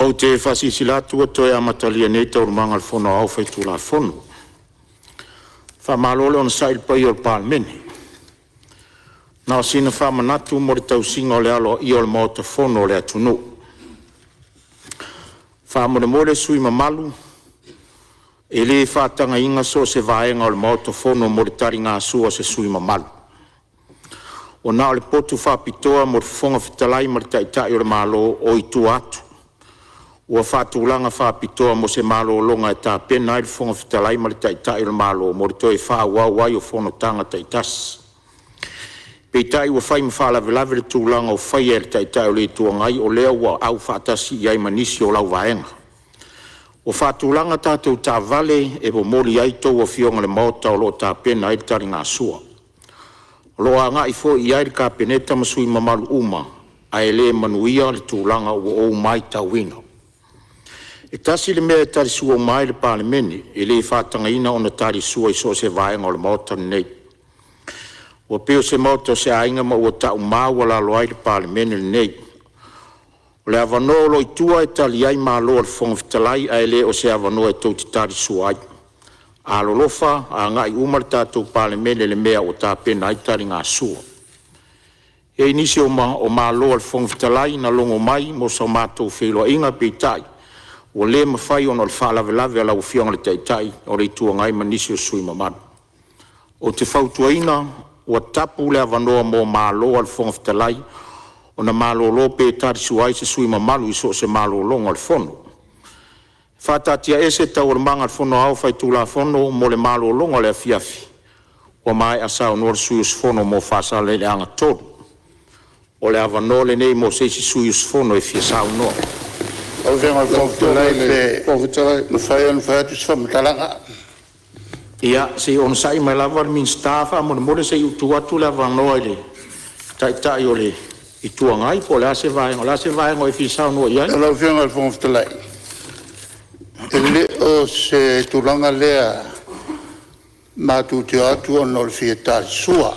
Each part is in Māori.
O te whasisilatu o toi amatalia nei tau manga whono au whai tūla whono. Whamalole on sail pai o Palemene. Nā sina whamanatu mo re tau singa o le alo i o le mauta whono o le atunu. Whamore more sui mamalu. E le whatanga inga so se vaenga o le mauta whono mo re tari ngā sua se sui mamalu. O nā o le potu whapitoa mo re whonga whitalai ma re taitai o le malo o i tu atu. Ua whātulanga whapitoa mo se malo longa e tā pena i le whonga whitalai ma le taitai o le malo mo re toi whāuau o Fonotaga taitas. Peitai ua whai mawhalavelave le tūlanga o whai e le taitai o le tuangai o lea ua au whātasi i ai manisi o lau vaenga. O whātulanga tātou tā vale e po mori ai tau o fionga le maota o lo tā pena i le tari ngā sua. O lo a ngā i fo i ai le ka peneta masui mamalu uma a e le manuia le tūlanga o mai tauina. E tasi le mea tari sua mai le Palemene e le whātanga ina o na tari sua i so se vaenga o le maota nei. Ua peo se maota se ainga ma ua tau māua la loai le Palemene le nei. O le avanoa lo i tua e tali ai māloa le whonga whitalai a e le o se avanoa e tau te tari sua ai. A lolofa a ngai uma le tātou Palemene le mea o tā pena ai tari ngā sua. E inisi o māloa le whonga whitalai na longo mai mo sa mātou wheloa inga peitai. O le mawhai ono le whaalavelave ala ufionga le taitai o le tuangai manisi o sui mamadu. O te whautuaina, o tapu le avanoa mo māloa le whonga whitalai, o na mālolo pe tari suai se sui mamalu iso se mālolonga le whono. Whatatia ese tau o le manga le whono au whai tūla whono mo le mālolonga le afiafi. O mai asao nor sui us whono mo whasa le anga tolu. O le avanoa le nei mo seisi sui us whono e fia sao noa. O venga le pofitolai no fai on fai tu sfam talanga. Ia se on sai mai lava min stafa mo mo se tu atu lava no ile. Tai o le I tuangai po la se vai ngoi fisa no ia. O venga le pofitolai. Ele o se tulanga lea ma tu te atu on no fieta sua.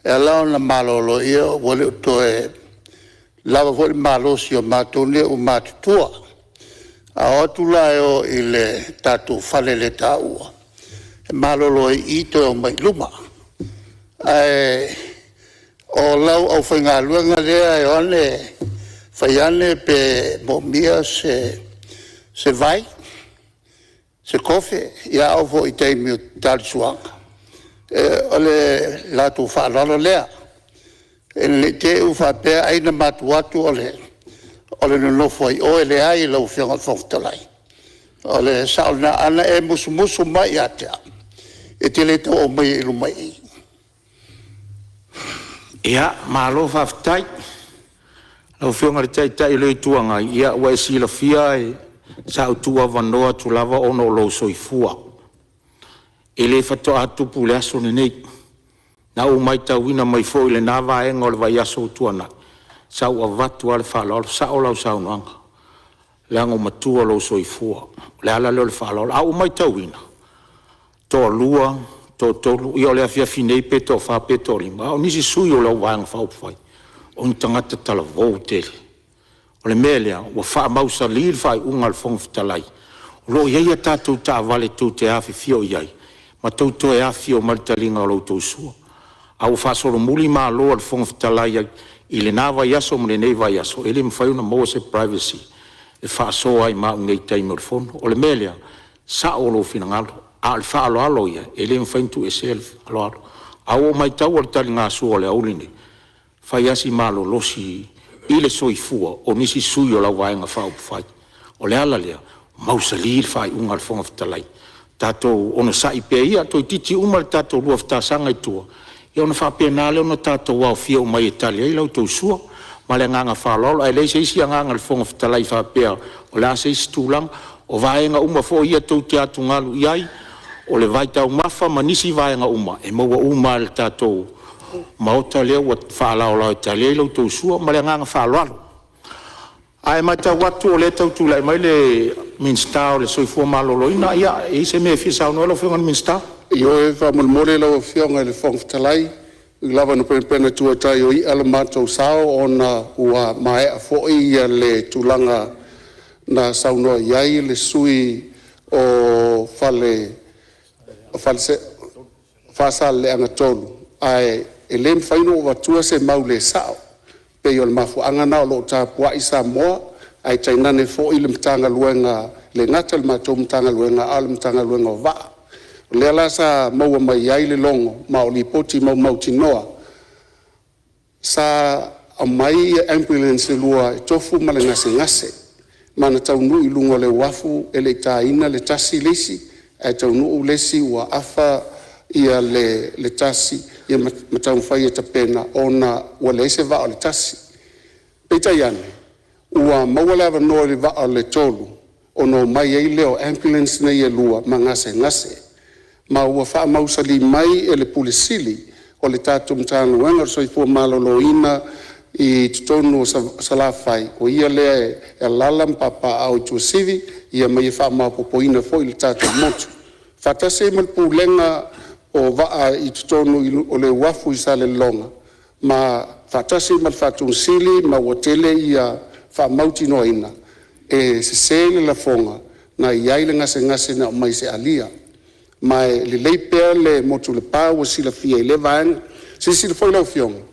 E la on malolo ia wole to e lava foi malosi o matone o matutua. A otula o ile tatu fale le taua. Malolo I to o mai luma. O lau au whainga luanga lea e one whaiane pe momia se vai, se kofe, ia au fo I teimi o tali suanga. O le latu whaalalo lea. E le te u whapea aina matuatu o le nonofo ai o le ai lau whianga whoftalai. O le sauna ana e musu mai atea. E te le tau o mai ilu mai. Ia, malo whaftai. Lau whianga le tai le tuanga. Ia, ua e sila fia e sau tua vanoa tu lava ono lo soifua. E le whatoa atupu le aso nei. Na o mai tauina mai fo ile na vaenga o le vai aso tuana. Sau a vatu ale whalalo, sa o lau saunoanga. Leango matua lo soifua. Le ala leo le whalalo, a o mai tauina. Toa lua, to tolu, i o le afia finei pe to wha pe to lima. O nisi sui o lau vaenga whaupwhai. O ni tangata tala vau tele. O le melea, o wha mausa li whai unga le whong fitalai. O lo iei a tātou tā vale tū te awhi fio iai. Ma tau to e awhi o maritalinga o lau tau sua. Au whasoro muli maa loa le whonga whitalai I le nā vai aso mo le nei vai aso. E le mwhaiuna mo se privacy. E whaasoa I maa ngei taimo le whono. O le melea, sa o lo fina ngalo. A le wha alo ia. E le mwhaintu e se alo. Au o mai tau o le tali ngā sua le auline. Whai asi maa lo losi I le soifua o nisi sui o lau vaenga whao pwhai. O le ala lea, mausa li whai unga le whonga whitalai. Tātou ona sa I pia ia, toi titi uma le tātou lua whitasanga I tua. Ia ona whapena leo na tātou wau fia o mai Italia I lau tau sua. Ma le nganga whalolo, ai leise isi a nganga le whonga whitalai whapea o le ase isi tūlang. O vaenga uma fo ia tau te atu ngalu iai. O le vai tau mafa ma nisi vaenga uma. E maua uma le tātou maota leo wa whalao lau Italia I lau tau sua. Ma le nganga whalolo. Ai mai tau watu o le tau tūlai mai le Ministerial le soifua malolo ina. Ia e se me fisa o noelo whionga Ministerial. Io e whamulmore lau whionga le whongwhitalai. I lava no pena tuatai o I ala mātou sao o na ua mai a fōi ia le tūlanga na saunoa iai le sui o fasale anga tolu ai ele faino o vatua se maule sao pe yo le mafuanga na lo tapua isa moa ai tainane fo ile mtanga luenga le ngata le matou mtanga luenga al mtanga luenga va le ala sa maua mai ai le longo ma o lipoti mau tinoa sa mai ambulance lua tofu male ngase mana taunu ilungo le wafu ele taina le tasi lesi ai taunu lesi wa afa ia le tasi ia matau fai ta pena ona wale se va le tasi peta yane ua mawala va no le va le tolu ono mai ai leo ambulance nei lua mangase ngase ma ua fa mausali mai ele pulisili o le tatu mtano wenga so ipo maloloina I tutonu salafai o ia le lalam papa au tusivi ia mai fa ma popoina foi le tatu motu fatase mal pulenga o va I tutonu o le wafu isale longa ma fatase mal fatu sili ma hotele ia fa mauti noina e se sele la fonga na ia ile ngase na mai se alia mai le leipea le motu le pa o sila fia le van sisi foi la fiong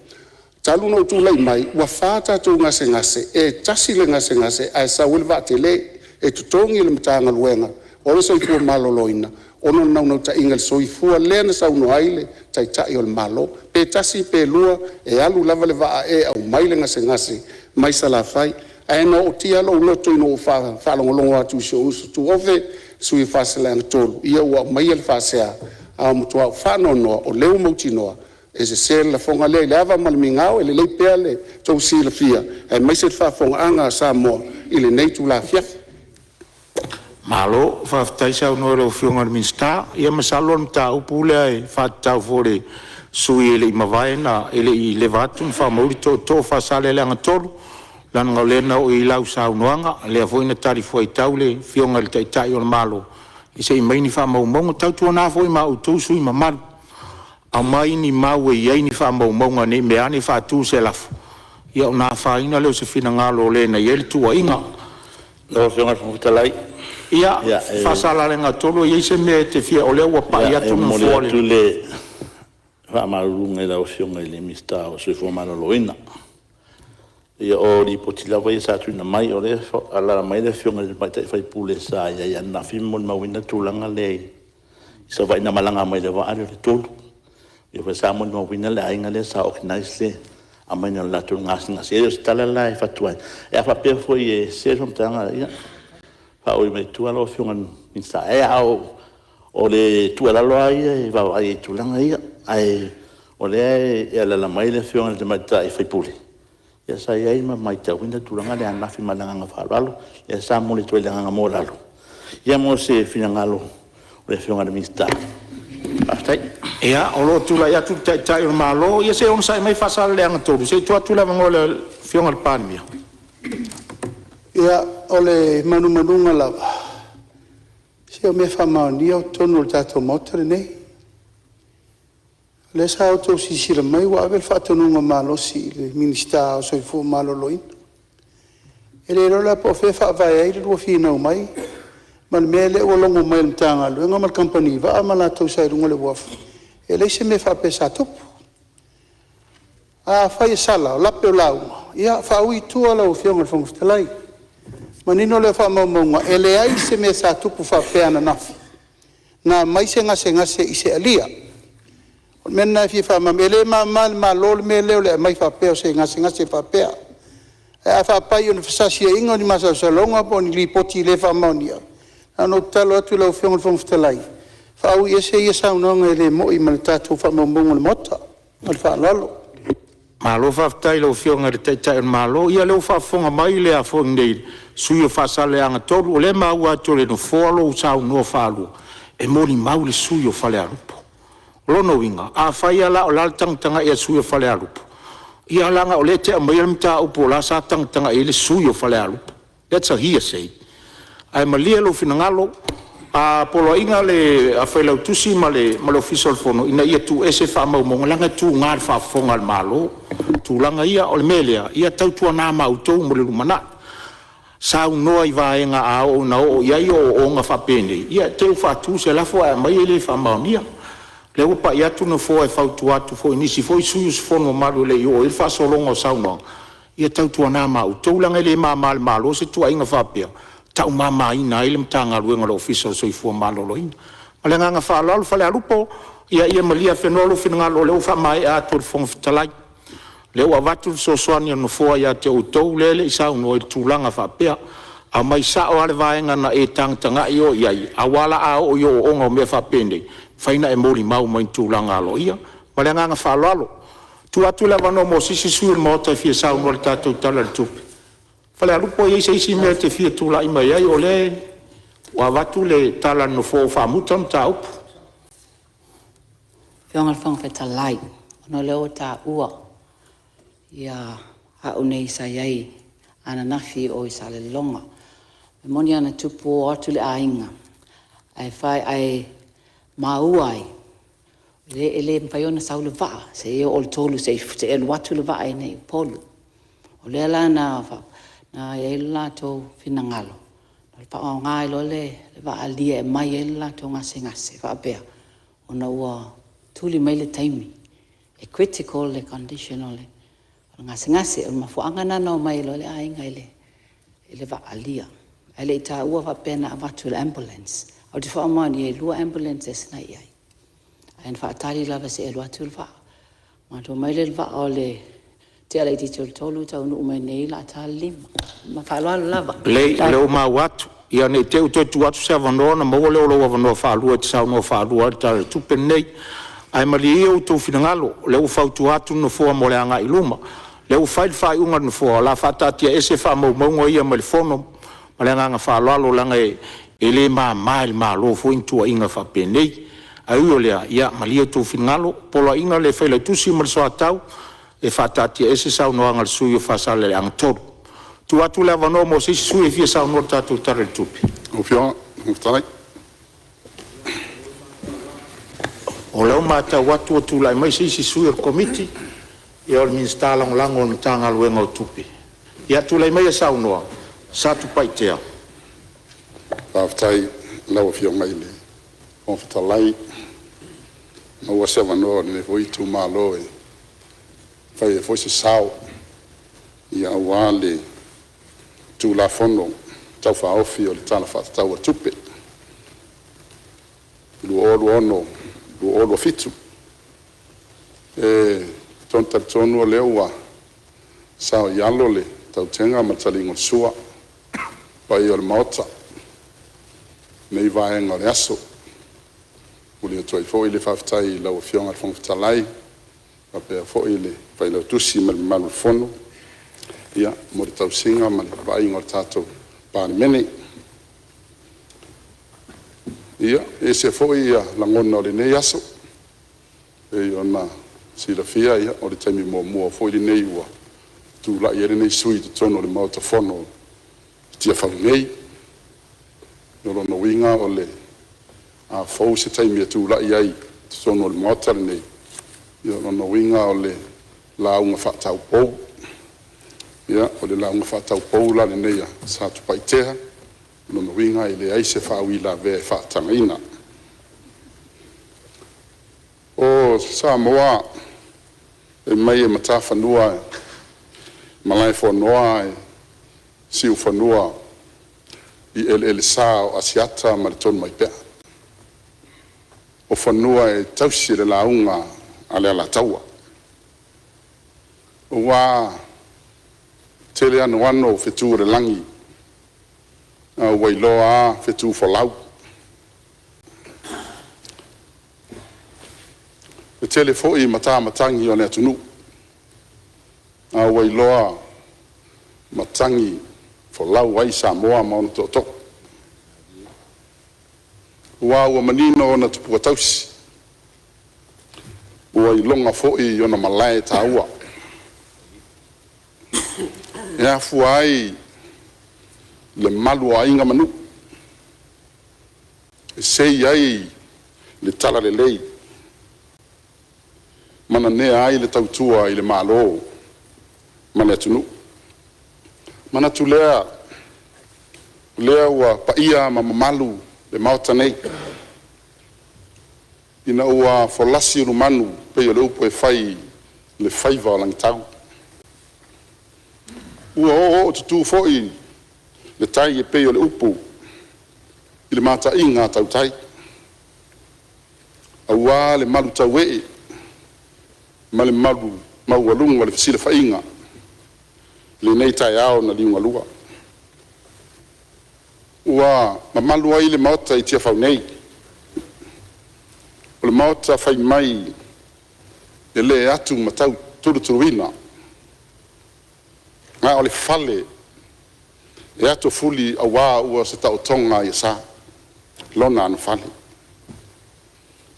talu no tu lai mai wa fata tu ngase e tasi le ngase ai sa wil va tele e tutongi le mtanga luenga o so I maloloina ono no ta ingal so I fu le sa uno aile tai ol malo pe tasi pe lua e alu lava le va e au mai le ngase mai sala fai ai no tia lo no tu no fa longo atu so tu ove sui fa sala tolu ia wa mai el fa sea a mutu fa no o leu mo tinoa e se sel la fonga le lava mal mingao ele le pele to si la fia e mai se fa fonga anga sa mo ile nei tu la fia malo fa taisa no ro fionga minsta ia masalo mta upule fa ta fore sui ele mavaina ele I levatum fa mo to fa sale le ngtolu lan ngolena o I lau sa unoanga le foina tari foi taule fionga le tai o malo I se mai ni fa mo tau tu na foi ma utu sui mamal a mai ni mau e ai ni fa maunga ne me ani fa tu se lafu ia na fa ina le se fina ngalo le na yel tu inga no fionga futalai ia fa sala le ngatolo ia se me te fia o le wa pa ia tu no fole tu le fa marunga la fionga le mista o se fo maloloina ia o di potila vai sa tu na mai o le ala mai le fionga le pai fai pule sa ia na fimon mawina tulanga le sa vai na malanga mai le va ale tolu Ia fa sa mon mo wina le ainga le sa organize a mai na la tu ngas e stala la fa tu e fa pe foi e se som tanga ia fa o me tu alo fion in sa e au o le tu ala lo ai va ai tu langa ia ai o le e la mai le fion de mai tai fa puli ia sa ai mai ta wina tu langa le ana fi malanga fa lalo ia sa mo le tu langa mo lalo ia mo se finangalo le fion de mista Pastai. ia o lo tu la ia tu tai o malo ia se on sai mai fa sala le ngtolu se tu la ngole fionga pan mia ia ole manunga la se o me fa mani o tonu tato motre nei le sa auto si sira mai wa avel fa tonu malo si le ministerial so fu malo loin ele lo la po fe fa vai lo fina mai mal mele o longo mai mtanga lo nga mal company va amala to sai ngole waf ele se me fa pesa top a fa sala la pe lau ia fa ui tu ala o fiong fong ftelai manino le fa mo ele ai se me sa tu fa pe ana naf na mai se nga se ise alia men na fi fa ele ma lol me le mai fa pe se nga se fa pe a fa pa yo fa sia ingo ni masa salonga pon li poti le fa monia ano talo atu la fiong fong ftelai fa ui ese ia sa no ngele mo I malta tu fa mo le mota al fa lalo malo fa tai lo fionga de tai malo ia lo fa fonga mai le a fonga sui fa sale anga tolu le ma wa tole no folo sa no falu e moni mau le sui fa le alupo lo no winga a fa ia la o la tanga ia sui fa le alupo ia langa o le te mai mta upo la sa tanga ile sui fa le alupo that's a hearsay ai malia lo finangalo a polo inga le a fai lau tusi ma le official fono ina ia tu ese fa mau mo langa tu ngar fa fonga al malo tu langa ia o le melia ia tau tua na mau tau mo le lumana Sau noa I vaenga ao na o iai o nga whapene. Ia te whatu se lafo a mai ele whamaunia. Le upa I atu na fo e whautu atu fo inisi fo I suyus fono maru le o il whasolongo sau noa. Ia tautua nā mau. Taulanga le mā māle mālo se tua inga whapea. Tau mama ina ile mtanga ruenga lo official so I fua mālo ina. Malenga nga whalalu whale alupo. Ia malia whenolo whenangalo leo whamae a tōru whonga whitalai. Leo a watu sosoani anu fua ia te utou lele I sau no I tūlanga whapea. A mai sao ale vaenga na e tangtanga I o iai. A wala a o yo o onga o mea whapende. Whaina e mori mau mai tūlanga alo ia. Malenga nga whalalo. Tu atu lewa no mo sisi sui mo tai fia sau no le tātou tala le tupi. Whale alupo iei se isi mea te fia tūla ima iai o le. Wa watu le tala no fo whamutam ta upu. Whionga whanga whetalai. Ono leo tā ua. Ia hau nei sa iai. Ana nafi o I sa le longa. Me moni ana tupu o atu le ainga. Ai whai ai mauai. Ele mwhaiona sau le waa. Se eo o le tolu se elu watu le waa nei polu. O le ala na iai la tō whinangalo. Le pa o ngai lo le waa lia e mai e la tō ngase whaapea. Ona ua tuli mai le taimi. E critical le conditional le. Ngase o mafuanga na no mai lo le ainga ele waa lia. Ele I tā ua whaapea na avatu le ambulance. O te whaamani e lua ambulance e sina iai. Ain whaatari lava se elu atu le waa. Ma tō mai le waa o le te alai titi o le tolu tau nu umai nei la tā lima. Ma whaaloalo lava. Leo mau atu. Ia ne te utotu atu se avanoa na maua leo lo avanoa whaalua te sau no whaalua te tala tupe nei. Ai mali ia utou finangalo. Leo whautu atu no fua mo le anga iluma. Leo whai unga no fua. La whatatia ese wha maunga ia mali fono. Ma le anga whaaloalo langa ele maa lo fo intua inga whape nei. Ai o lea, ia malia tō finangalo, pola inga le whaila tusi marisoa tau, e whatatia ese sau no anga le sui o whasale le angtoru. Tu atu lea wanoa mo sisi sui e fia sau no tātou tare le tupi. O whionga, ngaftarai. O leo mata watu o tūlai mai sisi sui o komiti, ia o le minsta lango ni tanga luenga o tupi. Ia tūlai mai e sau noa, satu paitea. Ngaftai, lau whionga ile. O whitalai. Ma ua sewa noa ni voi tu malo e whai e foise sao ia ua le tu la fono tau whaofi o le tala whatatau a tupe lu olo fitu e tonta tonu o leo ua sao ialo le tau tenga matalingo sua pai o le maota nei vaenga o le aso uli toi fo ile faftai la ofionga fon fitalai pa pe fo ile pa ile tusi mal fono ia mo tau singa mal vai ngor tato Palemene ia ese fo ia la ngona le nei aso e ona si la fia ia o le temi mo fo ile nei ua tu la ia nei sui to tono le mauta fono tia fa nei no winga o le a fo se taimi tu la iai sono le motor nei io non winga o le la unga fa po ia o le la unga fa po la nei sa tu paitea non winga ile ai se fa wi la ve fa tangina o Samoa e mai e mata fanua malai fo noa si u fanua I el sao asiata mariton mai pe o fanua e tausi le launga ale ala taua. Wa tele anu ano fetu re langi wailoa fetu folau. E tele foi matangi o le atunu. Wailoa matangi folau wai Samoa maono toto. Wa manino na tupu tausi. Wa ilonga foi ona malai taua. Ya fuai le malu ainga manu. Sei ai le tala le lei. Mana ne ai le tautua I le malo. Mana tunu. Mana tulea lea ua paia ma mamalu le maota nei ina ua folasi lumanu pe o le upu e fai le faiva o langitau ua o tutu fo'i le tai e pe o le upu i le mataʻiga tautai auā le malu taueʻe ma le malu maualuga o le fesilefaʻiga lenei taeao na liugalua ua mamalu ai le maota i tia faunei o le maota fai mai e lē atu ma tau tulutuluina ga o le fale e ato fuli auā ua se taʻotoga ia sa lona ana fale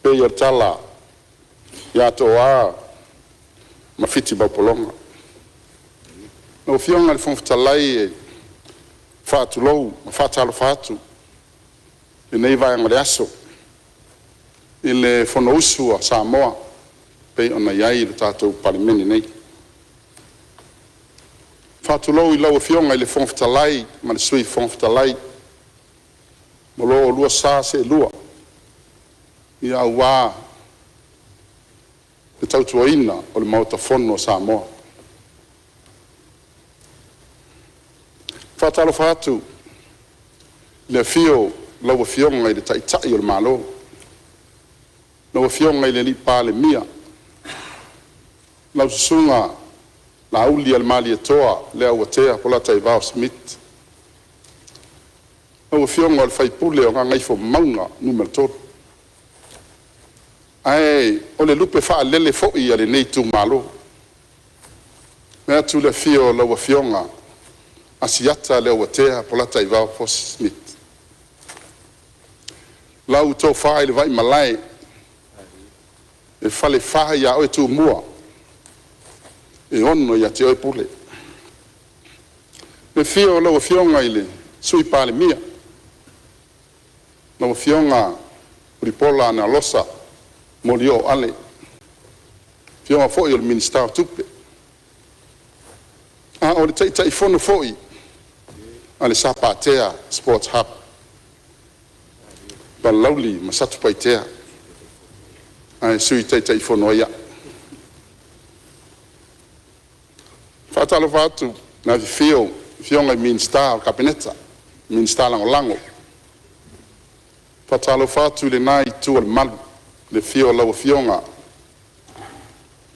pei o le tala ia toā ma fiti maupologa o fioga le fofotalai e faatulou ma faatalofa atu lenei vaega le aso i le fonousu a Samoa pei ona iai le tatou palemene nei faatulou i lau e fioga i le fofotalai ma le sui fofotalai mo lo o lua sa se lua ia auā le tautuaina o le maotafono o Samoa faatalofa atu le afio lau afioga i le taʻitaʻi o le mālō lau afioga i le alii palemia lau susuga na auli a le malietoa le auatea po la taivao smith lau afioga o le faipule o gagaifo mauga numero 3 ae o le lupe faalele foʻi a lenei tumālō me atu le afio lau afioga asiata le auatea po la taivao po smith lau tofā i le vaʻi malae e falefa ia oe tumua e ono ia te oe pule le fio lau afioga i le sui palemia lau afioga uripola ana losa mo li o ale fioga foʻi o le Ministerial tupe a o le taʻitaʻifono foʻi a le sapatea sports hub balalauli ma satu paitea ae sui taʻitaʻifono ai aʻe faatalofa atu na fifio fioga i minista o kapeneta minista lagolago faatalofa atu i lenā itu o le malu le fio lau afioga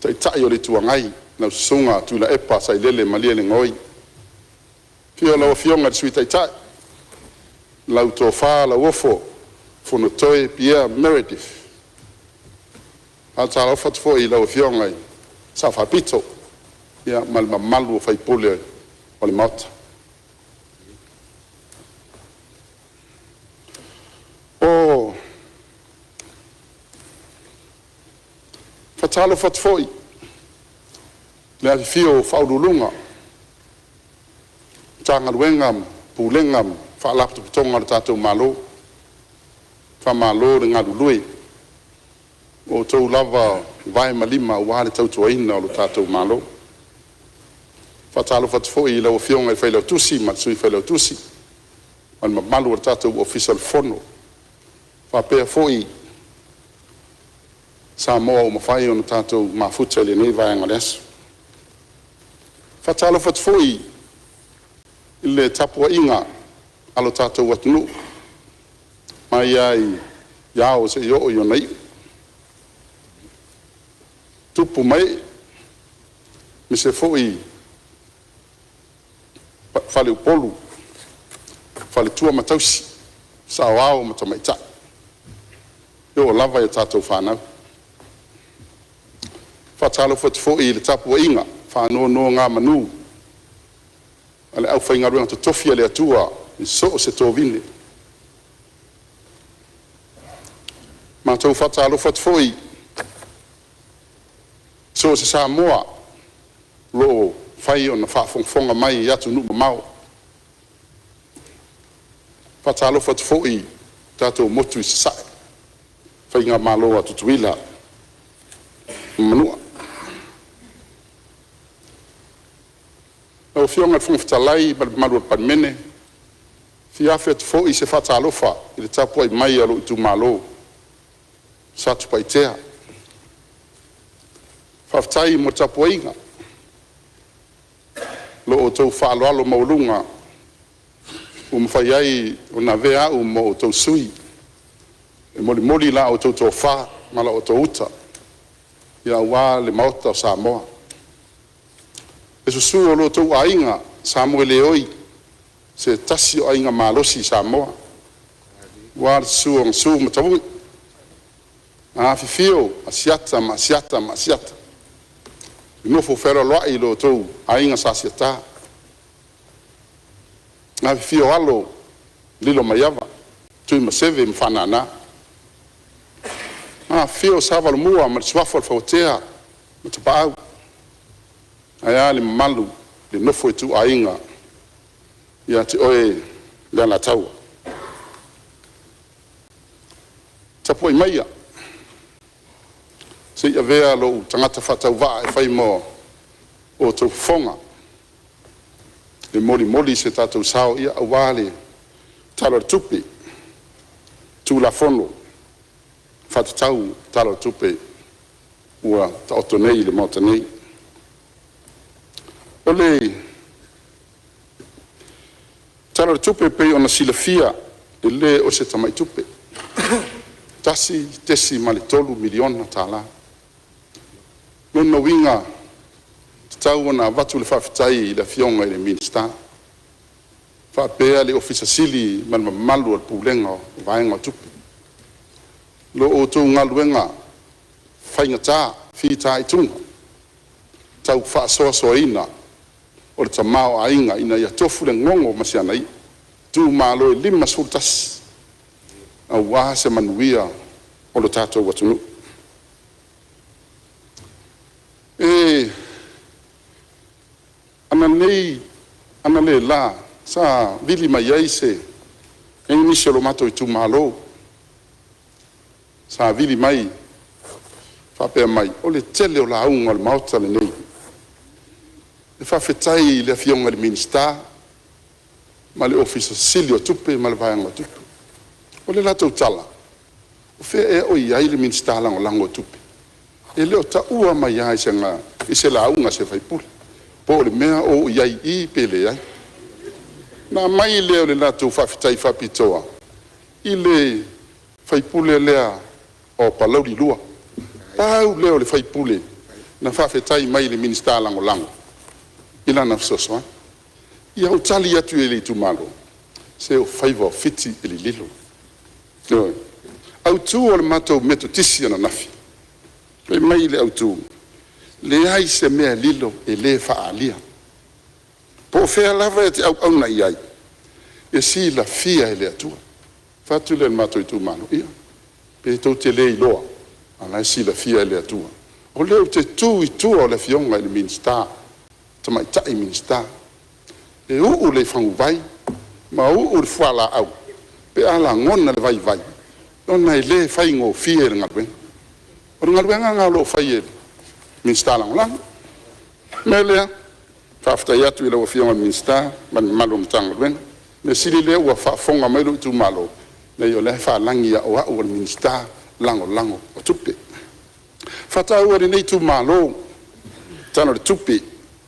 taʻitaʻi o le tuagai lau susuga tula epa sailele ma lia legoi fio lau afioga le sui taʻitaʻi lau tofā lau ofo fonotoe Pierre Meredith faatalofa atu foʻi lau afioga i saʻafapito ia ma le mamalu o faipule o le maota o faatalofa atu foʻi le afifio faaululuga tagaluega ma pulega ma faalapotopotoga o le tatou mālō faamālō le galulue o tou lava vae ma lima auā le tautuaina o lo tatou mālō faatalofa atu foʻi i lau afioga i failautusi ma le sui failautusi ma le mamalu o le tatou ofisa le fono faapea foʻi Samoa o mawhai o na tātou mafuta le nei vaenga le aso. Whatalofa atu foʻi i le tapuaʻiga alo tātou atunuu mai ai iao se i o'o i ona iʻu tupu mai me se foʻi fale upolu fale tua ma tausi saoao ma tamaitaʻi i o'o lava ia tātou fanau faatalofa atu foʻi i le tapuaʻiga fanoanoga manu a le ʻaufaigaluega totofi a le atua i so o se tovine matou faatalofa atu foʻi so o se Samoa loo fai ona faafogafoga mai i atu nuu mamao faatalofa atu foʻi tatou motu i sasaʻe faiga malo a tutuila manua o fionga fonga talai ba malu palemene Fia fet fo I se fatalofa I le tapu ai mai alo I tu malo. Satu paitea. Faftai mo tapu inga. Lo o tau whaaloalo maulunga. Mwhaiai o na vea mo o tau sui. E moli la o tau tau wha, mala o tau uta. Ia wā le maota o Samoa. E susu o lo tau ainga, Samoa le oi. Se tasi o ainga malosi Samoa. Wā le susu o ngasuu matawui. A fifio, asiata. Inofo whera loa I lo tau ainga sasiata. A fifio alo, lilo maiava. Tui maseve mfanana. Fio savalo mua ma swafo fautea ma tapau aya le malu le nofo tu ainga ia te oe le la tau tapo I maia se ia vea lo tangata fatau va e fai mo o tu fonga le moli se tatu sao ia awale talo tupi tu la fono fatatau talo tupe ua taoto nei le mota nei. Ole talo tupe pe ona silafia le o se tamai tupe. Tesi mali tolu miliona tala. Nono winga tau ona watu le whawhitai I le fionga I le minsta. Whapea le ofisa sili malu al pulenga o vaenga tupe. Lo o tō ngaluenga whainga tā, whita I tunga. Tau whaasoa ina, o le tamao a inga ina ia tofu le ngongo masiana I. Tu malo E lima sultas. A wā se manuia o lo tātou watunu. Ana le la, sa vili mai ai se, e nisi lo mato I tu malo. Sa vili mai, whapea mai, o le tele o la aunga le maota le nei. E whawhetai le fionga le minsta, ma le ofisa sili o tupe, ma le vaianga o tupe. O le lato tala, o whea e o iai le minsta lango tupe. E leo ta ua mai ai se ngā, I se la aunga se whaipule. Po le mea o iai I pele ai. Nā mai leo le lato whawhetai whapitoa. I le whaipule lea, o palauri lua. Pau leo le whaipule na whawhetai mai le minsta lango. Ila na fsosoa. Ia o tali atu e le tu malo. Se o whaiva o fiti e li lilo. Au tu o le matou meto tisi ana nafi. Pe mai le au tu. Le ai se mea lilo e le whaalia. Po whea lava e te au na iai. E si la fia e le atua. Whatu le matou I tu malo. Ia. Pe tau te lei loa, ana si la fia e le atua. O leo te tu I tua o le fionga I le minsta, tamai tai minsta. E uu le whangu vai, ma uu le whala au. Pe ala ngona le vai. Nona I le whaingo fia e le ngalwen. O le ngalwen ngā lo whai e minsta lang. Me lea, whaftai atu I le fionga minsta, man malo mtanga ngalwen. Me sili lea ua whafonga mailu I tu malo. Nei o le whalangi o au al minsta lango o tupe. Whatau ari nei tu malo, tano le tupe,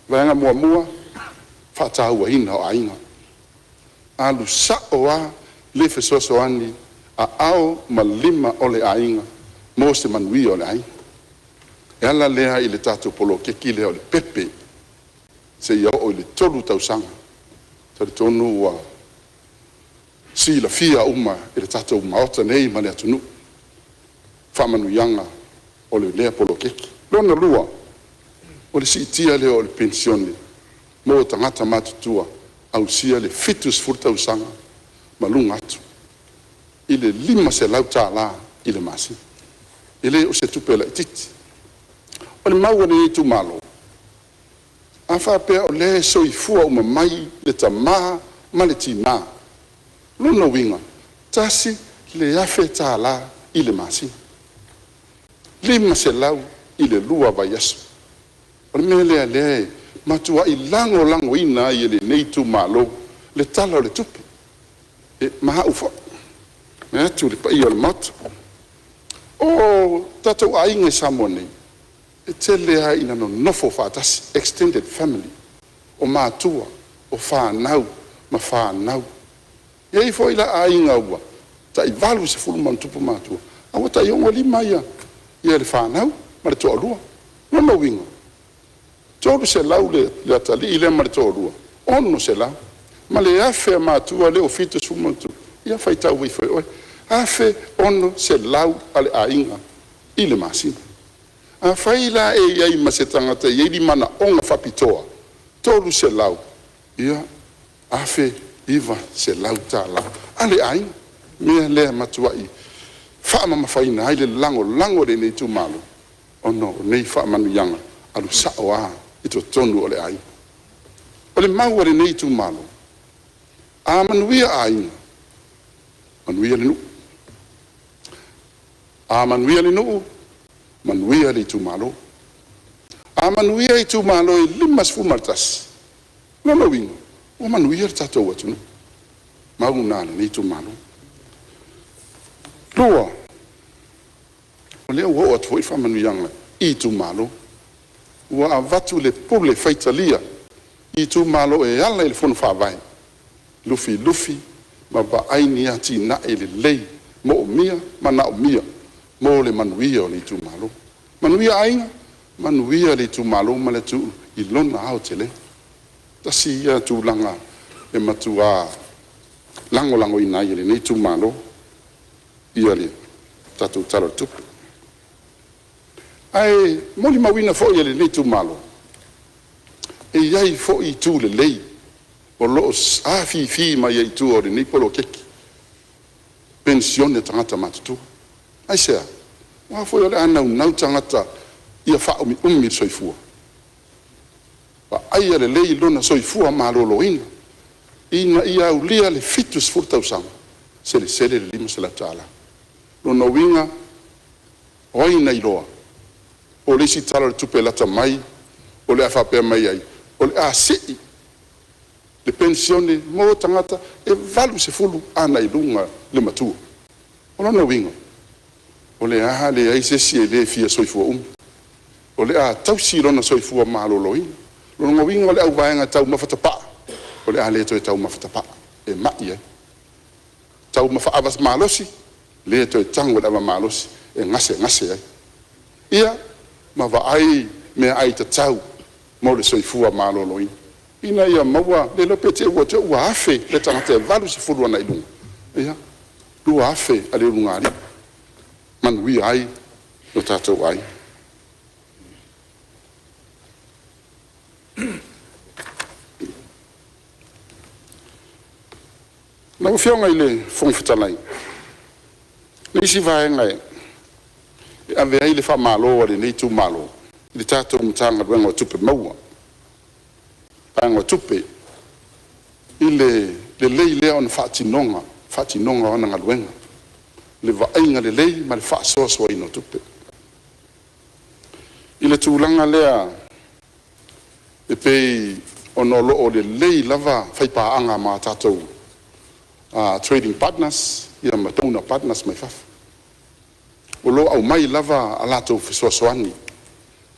vaenga mua, whatau a ina o ainga. Alu sa oa le fesoso ani, a ao ma lima o le ainga, mo se manui o le ainga. E ala lea I le tatu polo keki lea o le pepe, se ia o le tolu tausanga, tari tonu ua, si la fia uma e le tatou maota nei ma le atunu. Whamanuianga o le lea polo keki. Lona lua, o le si tia leo o le pensione, mo tangata matutua, au sia le fitus furtausanga, ma lunga atu. I le lima se lauta la I le masi. I le o se tupe la ititi. O le maua ni tu malo. A whapea o le soifua uma mai le tamaa ma le tina. Luna winga, tasi le afe tā la I le masi. Lima se lau I le lua vai asu. O le mea lea matua I lango ina I le nei tu malo, le tala o le tupe. e maha ufa. Me tu le pa i o le mata. O tatou ainga Samoa nei. E tele ai ina no nofo whaatasi, extended family. O mātua, o whānau, ma whānau. Iei fo ila ainga ua. Ta i valu se fulu man tupu mātua. Awa ta iongo lima ia. Ia le whānau, ma le toa lua. Nono winga. Tolu se lau le atali i le ma le toa lua. Ono se lau. Ma le afe mātua le o fito sumantu. Ia whaitau wifo oe. Afe ono se lau ale ainga. I le masina. A whaila e iei ma se tangata iei di mana onga whapitoa. Tolu se lau. Ia afe iwa se lau tā lau. Ale ainga. Mea lea matua i. Whaama mawhaina hai le lango le nei tu malo. Ono nei whaamanu yanga. Alu sao a i to tonu o le ainga. O le maua le nei tu malo. A manuia ainga. Manuia le nu. A manuia le nu. Manuia le tu malo. A manuia i tu malo i limas fumartas. Nono wingo. O manuia le tatou atu nu. Mauna le nei tu malo. Lua. O leo o atu hoi whamanuianga i tu malo. Ua a vatu le pule whaitalia i tu malo e ala i le whonu whawai. Lufi, ma ba aini ati na e le lei, mo o mia, ma na o mia, mo le manuia o le tu malo. Manuia ainga, manuia le tu malo, ma le tu i lona au tele. Tasi ia tu langa, e matua lango ina i le nei tu malo, ia le tatu talo tupu. Ai, moli mawina fo i le nei tu malo. E iai fo i tu le lei. O lo a fi ma ia tu o le nei polo keki. Pensione tangata matutu. Ai sea. Wa fo le ana nau tangata ia fa umi soifua. Wa ai le lei lona soifua ma lo loina. Ina ia ulia le fitus furta usanga. Se le lima se la tala. Lona winga oina iloa. O le si tala le tupe lata mai. O le afape mai ai. O le a sei. Le pensione mo tangata e valu se fulu ana i lunga le matua. O lona winga. O le aha le aise si e le fia soifua O le a tau si lona soifua maloloina. Lona winga o le au vaenga tau mawhatapa. O le a le to e tau mawhatapa. E mai e. Tau mawhaavas malosi. Le to e tango le ama malosi. E ngase ai. Ia ma va ai me ai ta tau mo le soifua maloloina. Ina ia maua le lope te ua afe le tangata e valu se fulu ana i lunga. Ia, lua afe a le lungari. Manui ai, no tātou ai. Na ufionga i le fongifitalai. Nisi vaenga e. E ave ai le wha malo a le nei tu malo. I le tātou mtanga duenga o tupe maua. Paenga tupe i le lei lea ona whaatinonga ona ngaluenga. Le vaenga le lei ma le whaasoasoa ino tupe. I le tūlanga lea e pei ono loo le lei lava whaipaanga ma tātou trading partners, ia matuna partners mai fafa. O lo au mai lava a lātou fisoasoani.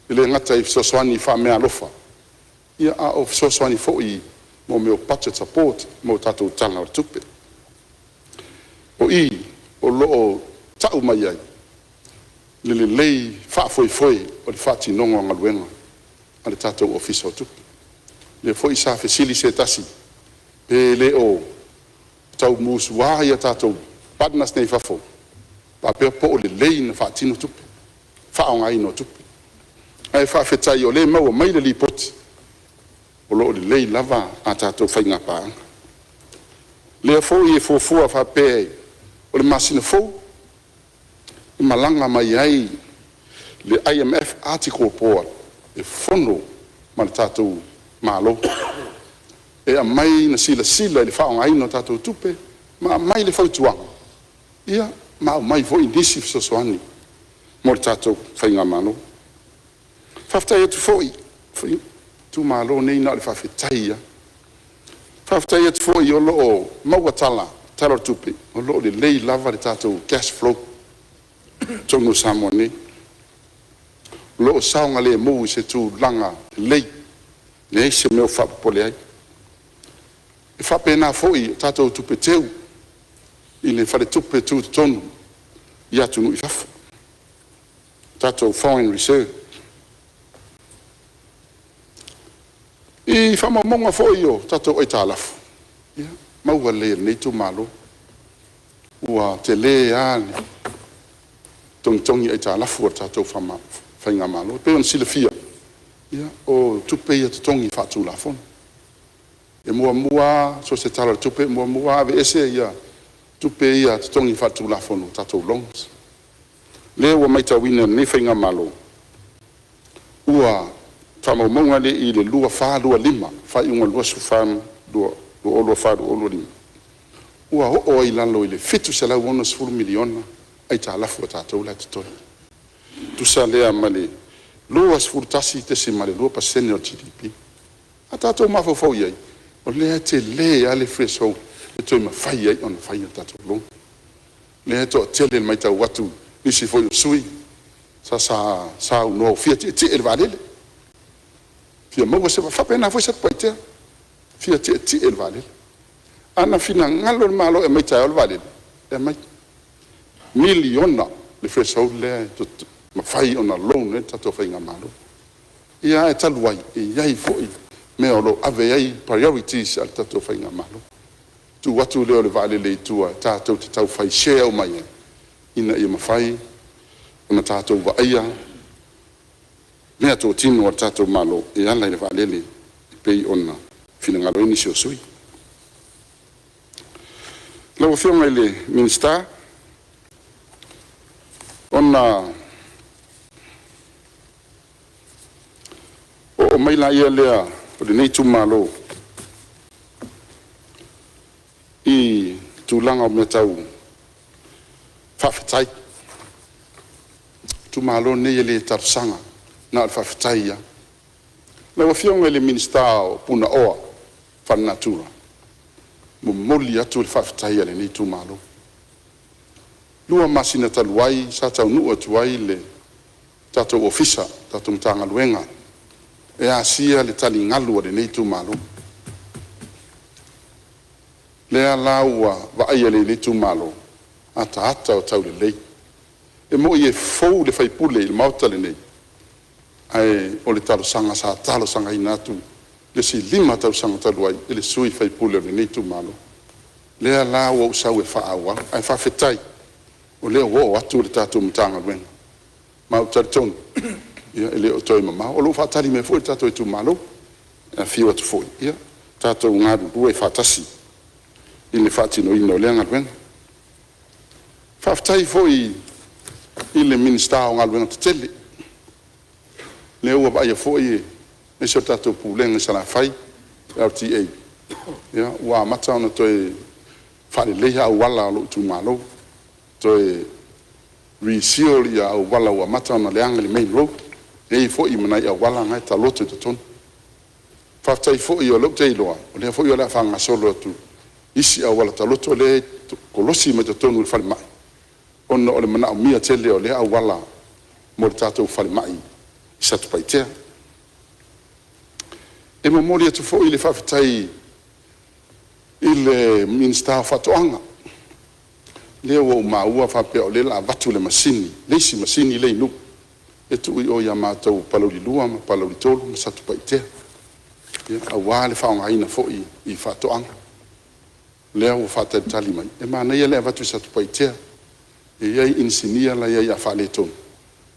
I le ngata i fisoasoani wha mea lofa. Ia a o fisoasoani fo'i mo meo budget support mo tātou tanga o tupe. O i, o loo tau mai ai. Le lei whaafoi o le whaatinonga ngaluenga. A le tātou ofisa o tupe. Le fo'i sa fesili se tasi. Pe le o tau musua ia tātou partners nei fafo. Pa pea po o le lei na whaatino tupe. Whaonga ino tupe. Ai whaafetai o le maua mai le lipoti. O lo le lei lava a tātou whainga pāanga. Lea fo i e fuafua whapea o le masina fo. I malanga mai ai le IMF article poa e fono ma le tātou malo. E a mai na sila i le whaonga ino tātou tupe, ma a mai le whautuanga. Ia, ma o mai fo i nisi fisosoani mo le tātou whainga malo. Whaftai atu fo i, tu malo nei na le whawhetai ia. Whaftai atu fo i o loo mauatala talo tupe o lo le lei lava le tatou cash flow tonu samoni lo saunga le mo se tu langa lei le se me fa pole ai e fa pena foi tatou tupe teu i le fale tupe tu tonu ia tunu i fafa tatou foreign research i fama monga foi o tatou ai talafu ia maua le nei tu malo ua te le ani tongi ai talafu o tatou fama fainga malo pe on silafia ia o tupe ia tongi fa tu la fon e mua so se tala tupe mua ave ese ia tupe ia tongi fa tu la fon tatou longs le ua mai tawina ni fainga malo ua fama monga le i le lua fa lua lima fa i unga lua sufam lua olo fa olo lima ua o i lalo i le fitu se lau ono 10 miliona ai talafu o tatou la tutoi tu sa lea male lua sfurtasi te se male lua pasene o GDP a tatou mafofau iai o lea te le ale freso e toi mawhai ai ona whai o tatou long lea to tele mai tau watu nisi foi o sui sa unoa fia te ele valele fia maua se whapena foi sa paitea fia te ele valele ana fina ngalo le malo e mai tai o valele e mai miliona le freso le ma fai ona long e tato fai nga malo ia e taluai e iai foi me o lo ave ai priorities al tato fai nga malo tu watu leo le vale le tua tato te tau fai share o mai ina ia ma fai ona tato wa aia me ato tino o tato malo e ala le vale le pei ona fina ngalo ini sio sui lau fionga le minister ona o mai la ia lea o le nei tumalo i tūlanga o me tau whawhetai tumalo nei le tarusanga na al whawhetai ia na wafionga le minister o puna oa whanatura mo moli atu le whawhetai le nei tumalo lua masina taluai sa tau nua tuai le tatou ofisa tatou mtanga luenga e asia le tali ngalu le nei tu malo le ala ua vaia le tu malo ata o tau le lei e mo i e fou le faipule il mauta le nei ai o le talo sanga sa talo sanga inatu le si lima talo sanga taluai e le sui faipule le nei tu malo le ala ua usau e faawa ai whawhetai o leo wo atu le tatou mtanga luenga mauta le tonu ia ele o toi mama o lo fatali me foi tato tu malo a fio tu foi ia tato ngadu due fatasi ile fatino ino lenga ben faftai foi ile minister o ngalwen tele le o ba ia foi e so tato pulenga sala fai RTA ia wa mata ona toi fale leha wala lo tu malo toi reseal ia wala wa mata ona leanga le main road e fo i mana ia wala ngai ta loto te ton faftai fo i o lo te loa o le fo i o la fanga solo tu isi a wala ta loto le kolosi me te tonu fale mai ono o le mana o mia tele o le a wala mo tato fale mai sa tu paitea e mo mori tu fo i le faftai il minister fatoanga le o maua fa pe o le la vatu le masini le si masini le nu e tu i o ia mātou palauri lua ma palauri tolu ma satu paitea a wale whaonga ina fo i whatoanga lea o whatatali mai e mana ia lea watu satu paitea e iai insinia la iai a whale tonu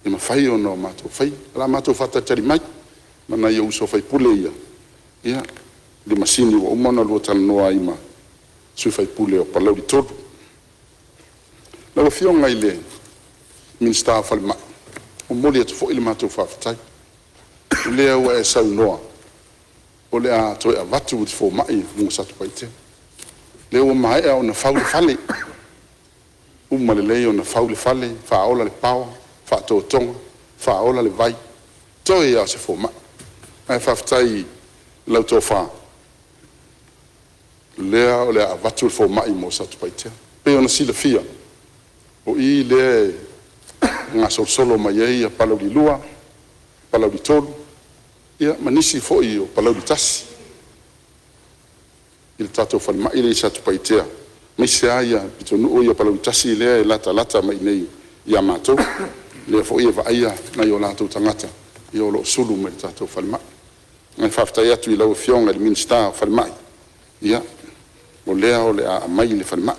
e ma whai o no mātou whai la mātou whatatali mai mana ia uso whai pule ia le masini o umana lua tala noa ima sui whai pule o palauri tolu la o fionga i le minister whale mai o moli atu fo ili mātou whawhetai o lea ua e sau noa o lea toi a watu uti fo mai munga satu paitea lea ua mai o na whaule fale umale lei o na whaule fale whaola le pawa whaatotonga whaola le vai toi a se fo mai ai whawhetai lau tō wha lea o le avatu le fomai mo sa tupaitea pe ona sila fia o I le nga solo mai ia palau di lua palau di tolu ia manisi foi o palau di tasi il tato fal mai le sa tupaitea mai se ia pitonu o ia palau di tasi le lata mai nei ia matou le foi va ia na yo lato tangata yo lo sulu me tato fal mai ngai fafta ia tu ilo fionga le minister fal mai ia o le a mai le fal mai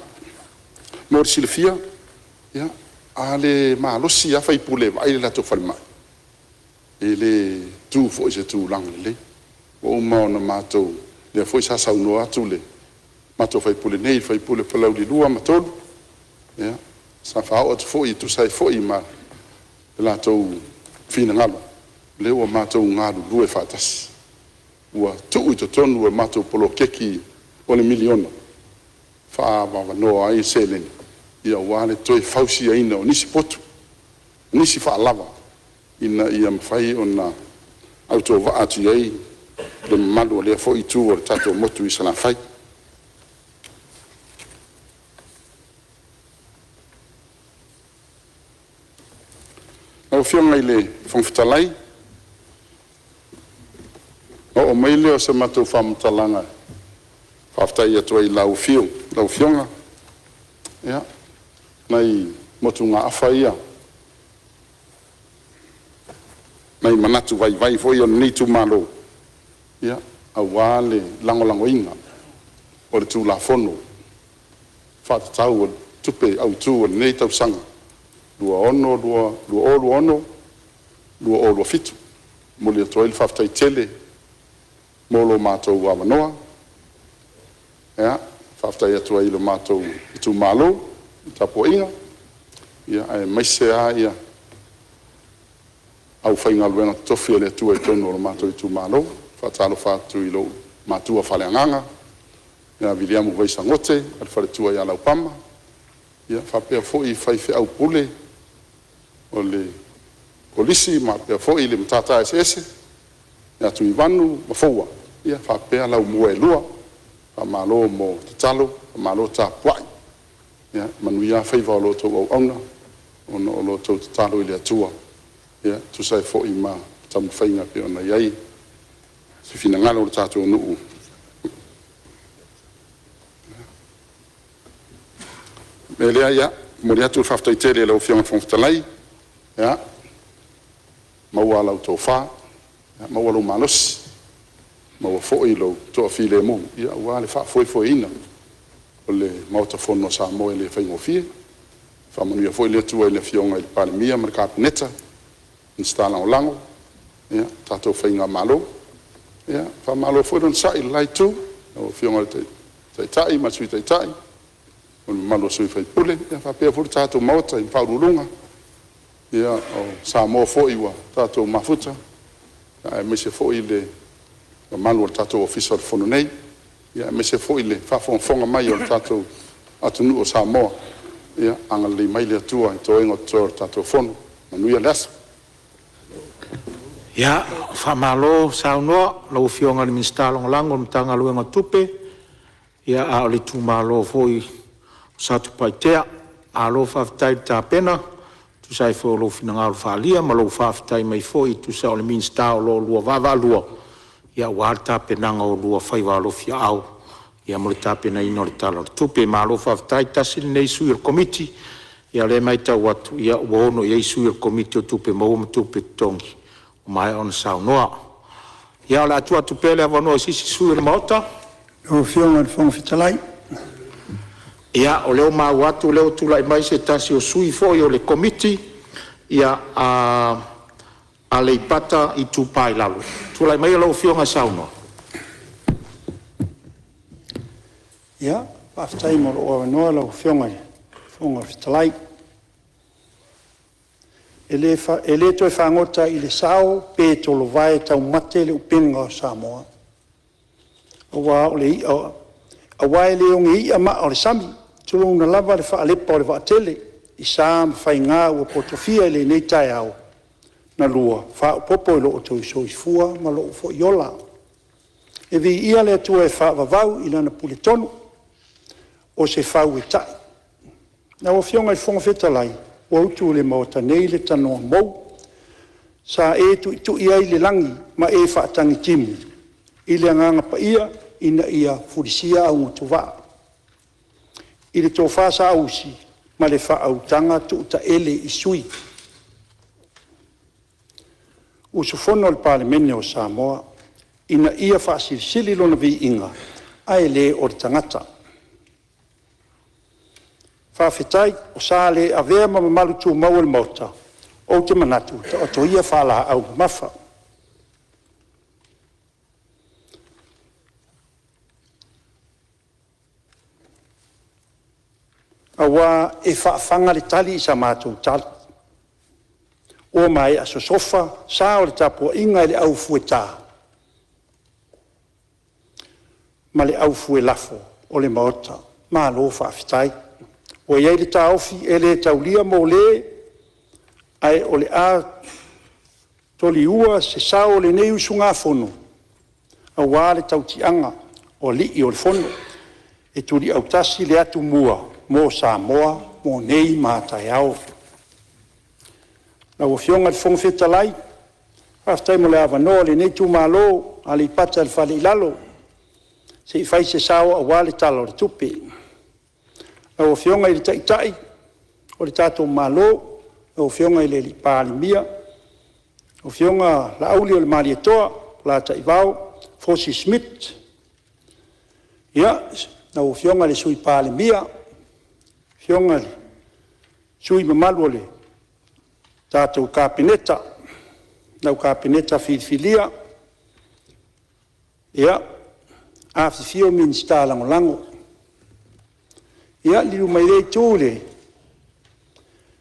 mo silfia ia ale malosi a fai pule vai la to fal mai ele tu fo se tu lang le o ma na mato le foi sa sa no atu le mato fai pule nei fai pule palau di lua mato ia sa fa o foi tu sai foi ma la to fina ngalo le o mato ngalo due fatas ua tu to tonu o mato polo keki o le miliona fa va no ai selen ia wale toi fausi aina o nisi potu nisi fa lava ina ia mfai ona auto va atu ai le malu le fo itu o tato motu isala fai o fiona ile fonftalai o maile o se matu famtalanga fafta ia toi lau fionga ia mai motu ngā awha ia. Mai manatu vai foi o ni tu malo. Ia, a wale lango inga. O le tu la fono. Fata tau o tupe au tu o nei tau sanga. Lua ono, lua olu fitu. Moli a toil fafta I tele. Molo mātou awanoa. Ia, fafta ia tua ilo mātou I tu malo. Tapo inga ia ai mai se ia au fainga luena tofi le tu e tono o mato I tu malo fatalo fatu I lo matua fale nganga ia William vai sangote al fale tu ia la pama ia fa pe foi fai fe au pule o le polisi ma pe foi le mtata ss ia tu Ivanu mafoa ia fa pe la mo lua fa malo mo talo malo ta kwai ia manuia faiva lo to o ona ono lo to talo ile atua ia tu sai fo ima tam fainga pe ona iai se fina ngalo tato no ele ia moria tu fafta tele lo fiona fonftalai ia maua la to fa maua lo malos maua fo ilo to file mo ia wale fa fo ina o le mauta fono sa mo le fai ngofie fa manuia foi le tua le fionga I Palemene ma kabineta instala o lango ia tato fainga malo ia fa malo foi don sai lai tu o fionga tai ma sui tai o malo sui fai pule ia fa pe for tato mauta I paulunga ia o sa mo foi wa tato mafuta ai me se foi le malo tato official fono nei ia me se foi le fa fonga mai o tato atunu o Samoa ia anga le mai le tua to ingo to tato fono manuia las ia fa malo sauno lo fionga le Ministerial lango mtanga luenga tupe ia a le tu malo foi satu paitea a lo fa tai ta pena tu sai fo lo finanga fa lia ma lo fa tai mai foi tu sa le Ministerial lo lua va lua ia warta penanga o lua fai walo fia au ia mo tape na ino le tala tupe malo fa tai tasil nei suir committee ia le mai tau watu ia wono ia suir committee o tupe mo tupe tongi o mai on sa noa ia la tua tupele avano sisi suir mota o fiona fong fitalai ia o leo ma watu leo tu lai mai se tasi o sui foi o le committee ia a le pata I tu pai lalo. Tu lai mai lau fionga sauno. ia aftai mo o no lo fionga fonga fitalai ele to fa ngota I le sao pe to lo vai tau mate le upinga Samoa o wa o le a wai le ngi ama o le sami tu lo na lava le fa le po le va tele I sam fa nga o portofia le nei tai au na lua fa popo lo to so fua ma lo fo yola E vi ia le atua e whaavavau i lana pule tonu o se whau e tai. Na o fionga i whonga whetalai, o autu le maota nei le tanoa mou, sa e tu ia i le langi ma e whaatangi timu, i le anganga pa ia, ina ia furisia au ngutuwa. I le tō whasa ausi, ma le whaautanga tu ta ele i sui. Usufono le Palemene o Samoa, ina ia whaasirisili lona vi inga, ai le o le tangata. Whawhetai o sa le avea ma mamalu tu mau le mauta, o te manatu, o to ia whala au mafa. Awa e whaafanga le tali i sa mātou tali. O mai aso sofa, sa o le tapo inga le au fueta. Ma le au fue lafo o le maota, ma lo whaafitai. O iei le taofi e le taulia mo le, ai o le a toli ua se sa o le nei usunga fono. A wā le tautianga o li i o le fono. E tuli au tasi le atu mua, mo Samoa, mo nei mātai au. Na o fionga le fonga whetalai, haftai mo le awanoa le nei tu malo, a le ipata le whale ilalo, se i whai se sao a wale talo le tupe. Na o fionga i le taitai, o le tato malo, na o fionga i le li Palemene, o fionga la auli o le Marietoa, la taivao, Fosi Smith. Ia, na o fionga le sui Palemene, fionga le sui mamalu o le tato kapineta, na o kapineta filfilia. Ia, after fio minsta lango. Ia liu mai le tūle,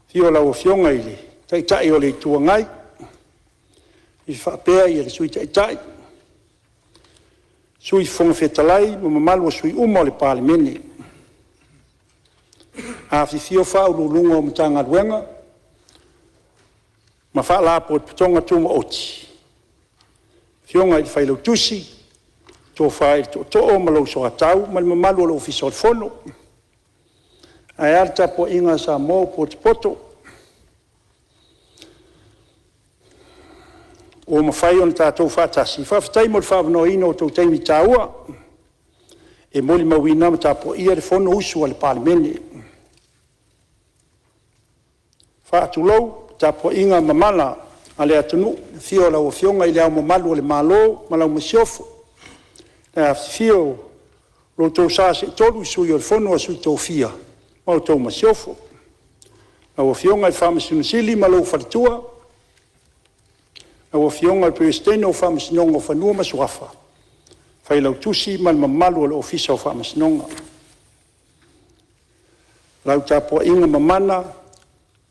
fio la o fionga ili, tai o le tuangai, i whapea i le sui tai. Sui fonga whetalai, mamalu o sui uma o le Palemene. After fio whao lulunga o mtanga luenga, ma wha lapo e putonga tūma oti. Fionga i whailau tusi, tō whai tō o malau so atau, ma mamalu o le ofisa o le fono. Ai alta po inga sa mo poto. O mawhai o na tātou whātasi. Whawhatai mo le whawano ino o tō teimi tāua. E moli mawina ma tāpo ia le fono usu o le Palemene. Whaatulou, tāpo inga mamala a le atunu. Fio la o fionga i le au mamalu o le malo, malau masiofo. Na fio lo tō sāse tolu sui o le fono a sui tō fia. Mau tō masiofo. Na o fionga i whamasinusili malau whalitua. Na o fionga i presidente o whamasinonga o whanua masuafa. Whailau tusi mal mamalu o le ofisa o whamasinonga. Lau tāpua inga mamana,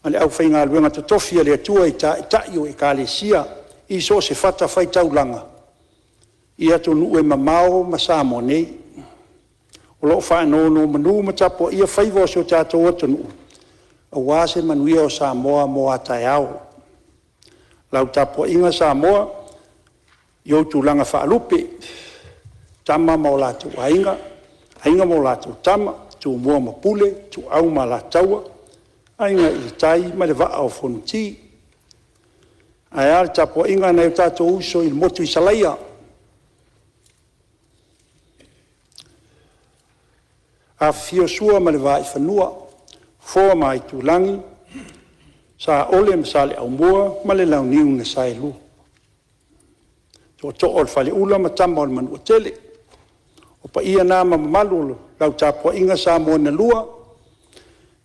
ale au whainga aluenga tatofia le atua i tai o e kālesia, i so se whata whai taulanga. I ato nu e mamao masamo nei. O loo whaanono manu matapua ia whaivo so tātou atonu. A wāse manuia o Samoa mo atai au. Lau tāpua inga Samoa, iau tūlanga whaalupe, tama mo lātou ainga mo lātou tama, tū mua mapule, tū au ma lātaua, ainga i tai ma le waa o fonuti. Ai ale tāpua inga na iau tātou uso i motu i salaia. A fio sua ma le waa i whanua, fōa mai tūlangi, sa ole msale au mua, ma le lau niu na sai lu. To o le whale ula ma tama o le manu tele. O pa ia nā ma malu lau tāpua inga sa mo na lua,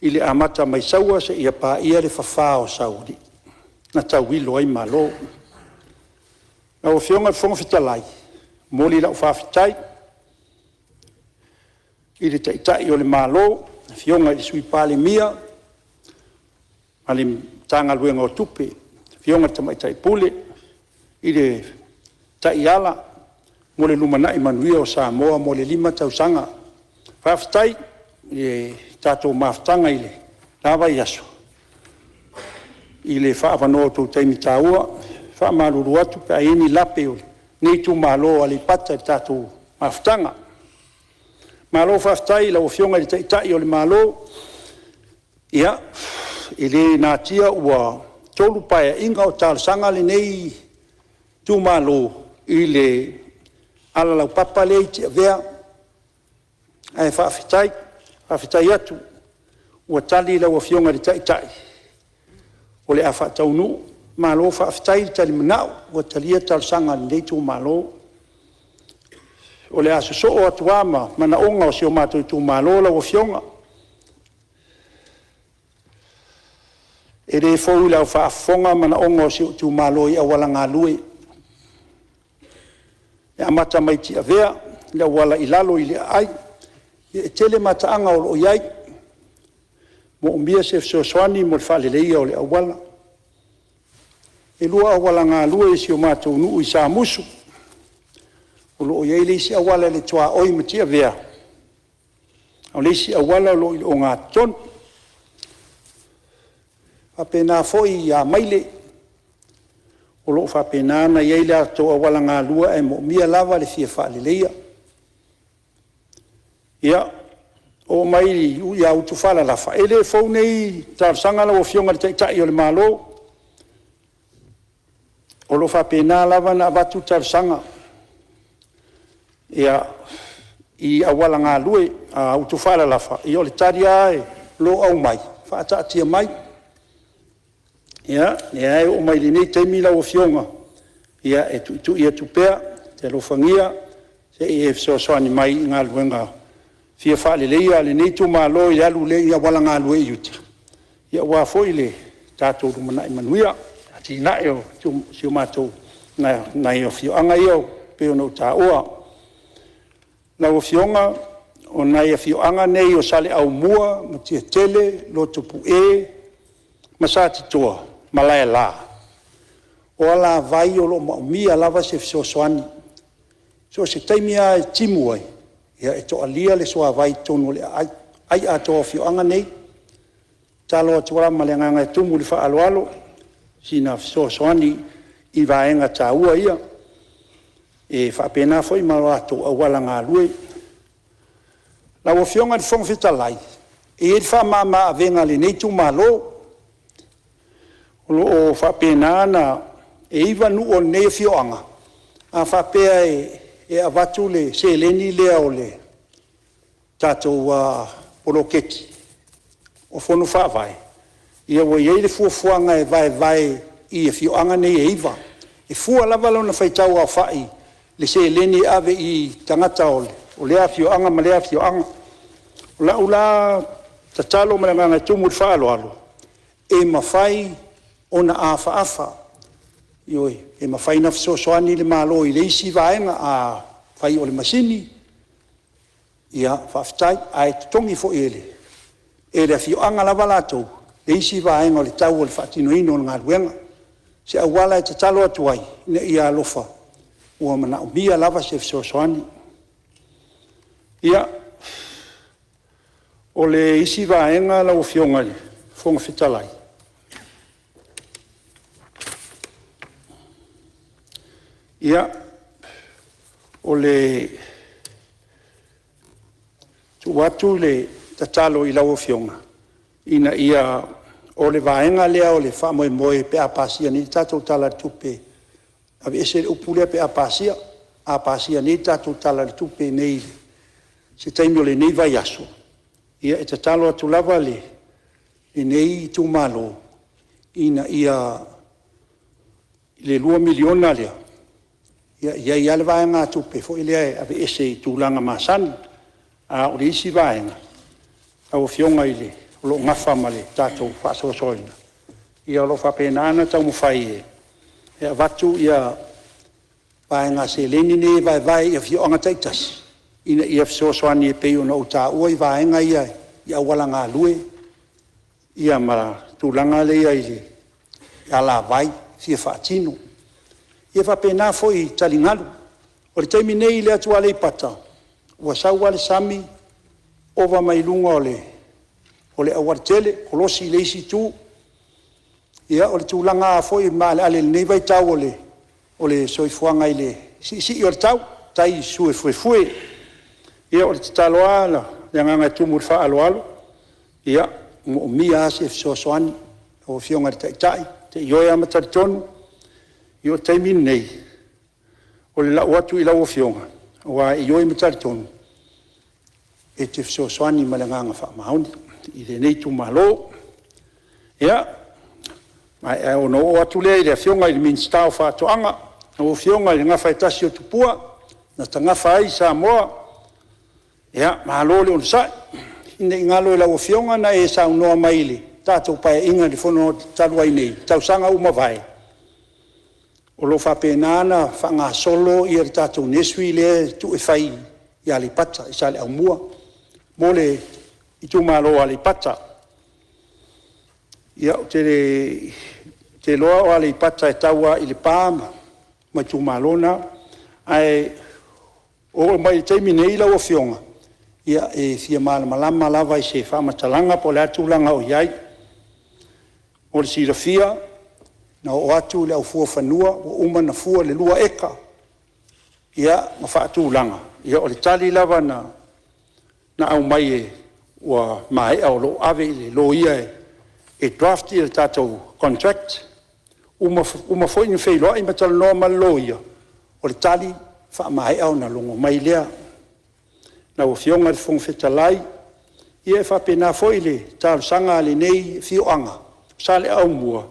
i le amata mai saua se ia pā ia le whawha o sauri. Na tau wilo ai malo. Na o fionga fonga fitalai, moli lau whawhitai, i le taitai o le malo, fionga i sui Palemene, ma le tanga luenga o tupe, fionga tamaitai pule, i le tai ala, mo le lumanai manuia o Samoa, mo le 5 tausanga. Whawhitai, i le tātou maftanga i le lava i aso. I le whaavanoa tō teimi tāua, whaamaluru atu, pe aeni lape o nei tu malo ali pata tatu maftanga malo faftai la ofionga i tai o le malo ia ile na tia ua tolu pae inga o tal sanga le nei tu malo ile ala la papa le tia vea ai faftai atu ua tali la ofionga i tai o le afa taunu malo faftai tali manao ua talia tal sanga le nei tu malo o le aso o atuama mana onga o sio mato tu malo la ofionga e re fo la fa fonga mana onga o sio tu malo ia wala ngalui ya mata mai ti avea la wala ilalo ile ai e tele mata anga o iai mo mbia se so swani mo fa le ia o le awala e lua wala ngalui sio mato nu isa musu o lo ia le si awala le toa oi mati avea o le si awala lo o nga ton apena foi ya maile o lo fa pena na ia le to awala nga lua e mo mia lava le fia fa le leia ia o mai u ya utu fala la fa ele fo nei tar sanga la ofionga te tai o le malo o lo fa pena lava na batu tar sanga ia i awala ngā lue a utufala lafa i o le taria e lo au mai whaata atia mai ia e o mai li nei teimi lau o fionga ia e tu ia tupea te lofangia se i e fsoaswani mai ngā luenga fia whaale leia le nei tu malo i alu le i awala ngā lue i uta ia ua foi le tātou rumana i manuia ati nae o siu mātou nai o fio anga i au peo no tā oa la ofionga o nai a fioanga nei o sale au mua ma tia tele lo tupu e masati toa malaya la o ala vai o lo maumia lava se fisosoani so se taimia e timu ai ia e to alia le soa vai tonu le ai a toa fioanga nei talo atua malenganga e tumu le fa alo sina fisosoani i vaenga taua ia e fa pena foi malo ato awala nga lui la wo fionga fong fitalai e fa mama venga le nei tu malo o fa pena na e iva nu o nei fionga a fa pe e avatu le se leni le ole tato wa poloketi o fonu fa vai ia wo ye le fuanga e vai i fionga nei e iva e fu lava lona faitau a fai le se leni ave i tangata o le afioanga ma le afioanga la ula tatalo ma nga tumu falo alo e mafai ona afa yoi e mafai na so soani le malo i le si vaenga a fai o le masini ia faftai ai tongi fo ele afioanga la valato le si vaenga o le tau o le fatino ino nga luenga se awala tatalo atuai ne ia lofa ua mana umia lava se fisosoani ia o le isi vaenga lau fionga le fonga fitalai ia o le tuatu le tatalo i lau fionga ina ia o le vaenga lea o le whamoe pe apasia ni tatou tala tupe ave ese upule pe apasia ni tatou tala tupe nei se taimi o le nei vai aso ia e tatalo atu lava le nei tu malo ina ia le 2 miliona lea ia le vaenga tupe fo ile ave ese tūlanga masani a o le isi vaenga au fionga ile lo ngafa male tatou whaasosoina ia lo whapenana tau mwhai e watu ia vaenga se leni ne vai ia fionga taitasi ina ia fisosoani e peo na uta ua i vaenga ia wala ngā lue ia mara tūlanga le ia ile ia la vai fia whaatino ia whapena foi talingalu o le taimi nei le atua le pata ua saua le sami ova mai lunga o le awartele kolosi le isi tu ia o le tūlanga foi ma le ale nei vai tau o le soifuanga i le si o tau tai sue fue ia o te talo ala le nganga tumu fa alo ia mo mia se so soani o fionga tai te ioia mata tonu io te min nei o le la watu ila o fionga wa ioia mata tonu e te so soani malanga fa mauni i le nei tu malo ia mai e o no watu le le fionga i Ministerial fa toanga o fionga i nga fai tasi o tupua na tanga fai sa moa ia malo le on sa ine ngalo la o fionga na e sa no maili tato pa inga di fono talu ai nei tau sanga uma vai o lo fa penana fa nga solo i tato nesui le tu e fai ia li pata sa le amua mole i tu malo ali pata ia te loa o ali pata e taua i le pama ma tu malona ai o mai te minei la o fionga ia e fia malama lava i se fa matalanga po le atulanga o iai o le sirafia na o atu le au fua fanua o uma na fua le lua eka ia ma fa atulanga ia o le tali lava na au mai e wa mai au lo ave le lo ia e draft i le tatou contract uma foi ni fei loa i matal no malo ia o le tali fa mai au na longo mai lea na o fionga le fong fetalai ia fa pena foi le tal sanga le nei fioanga sa le au mua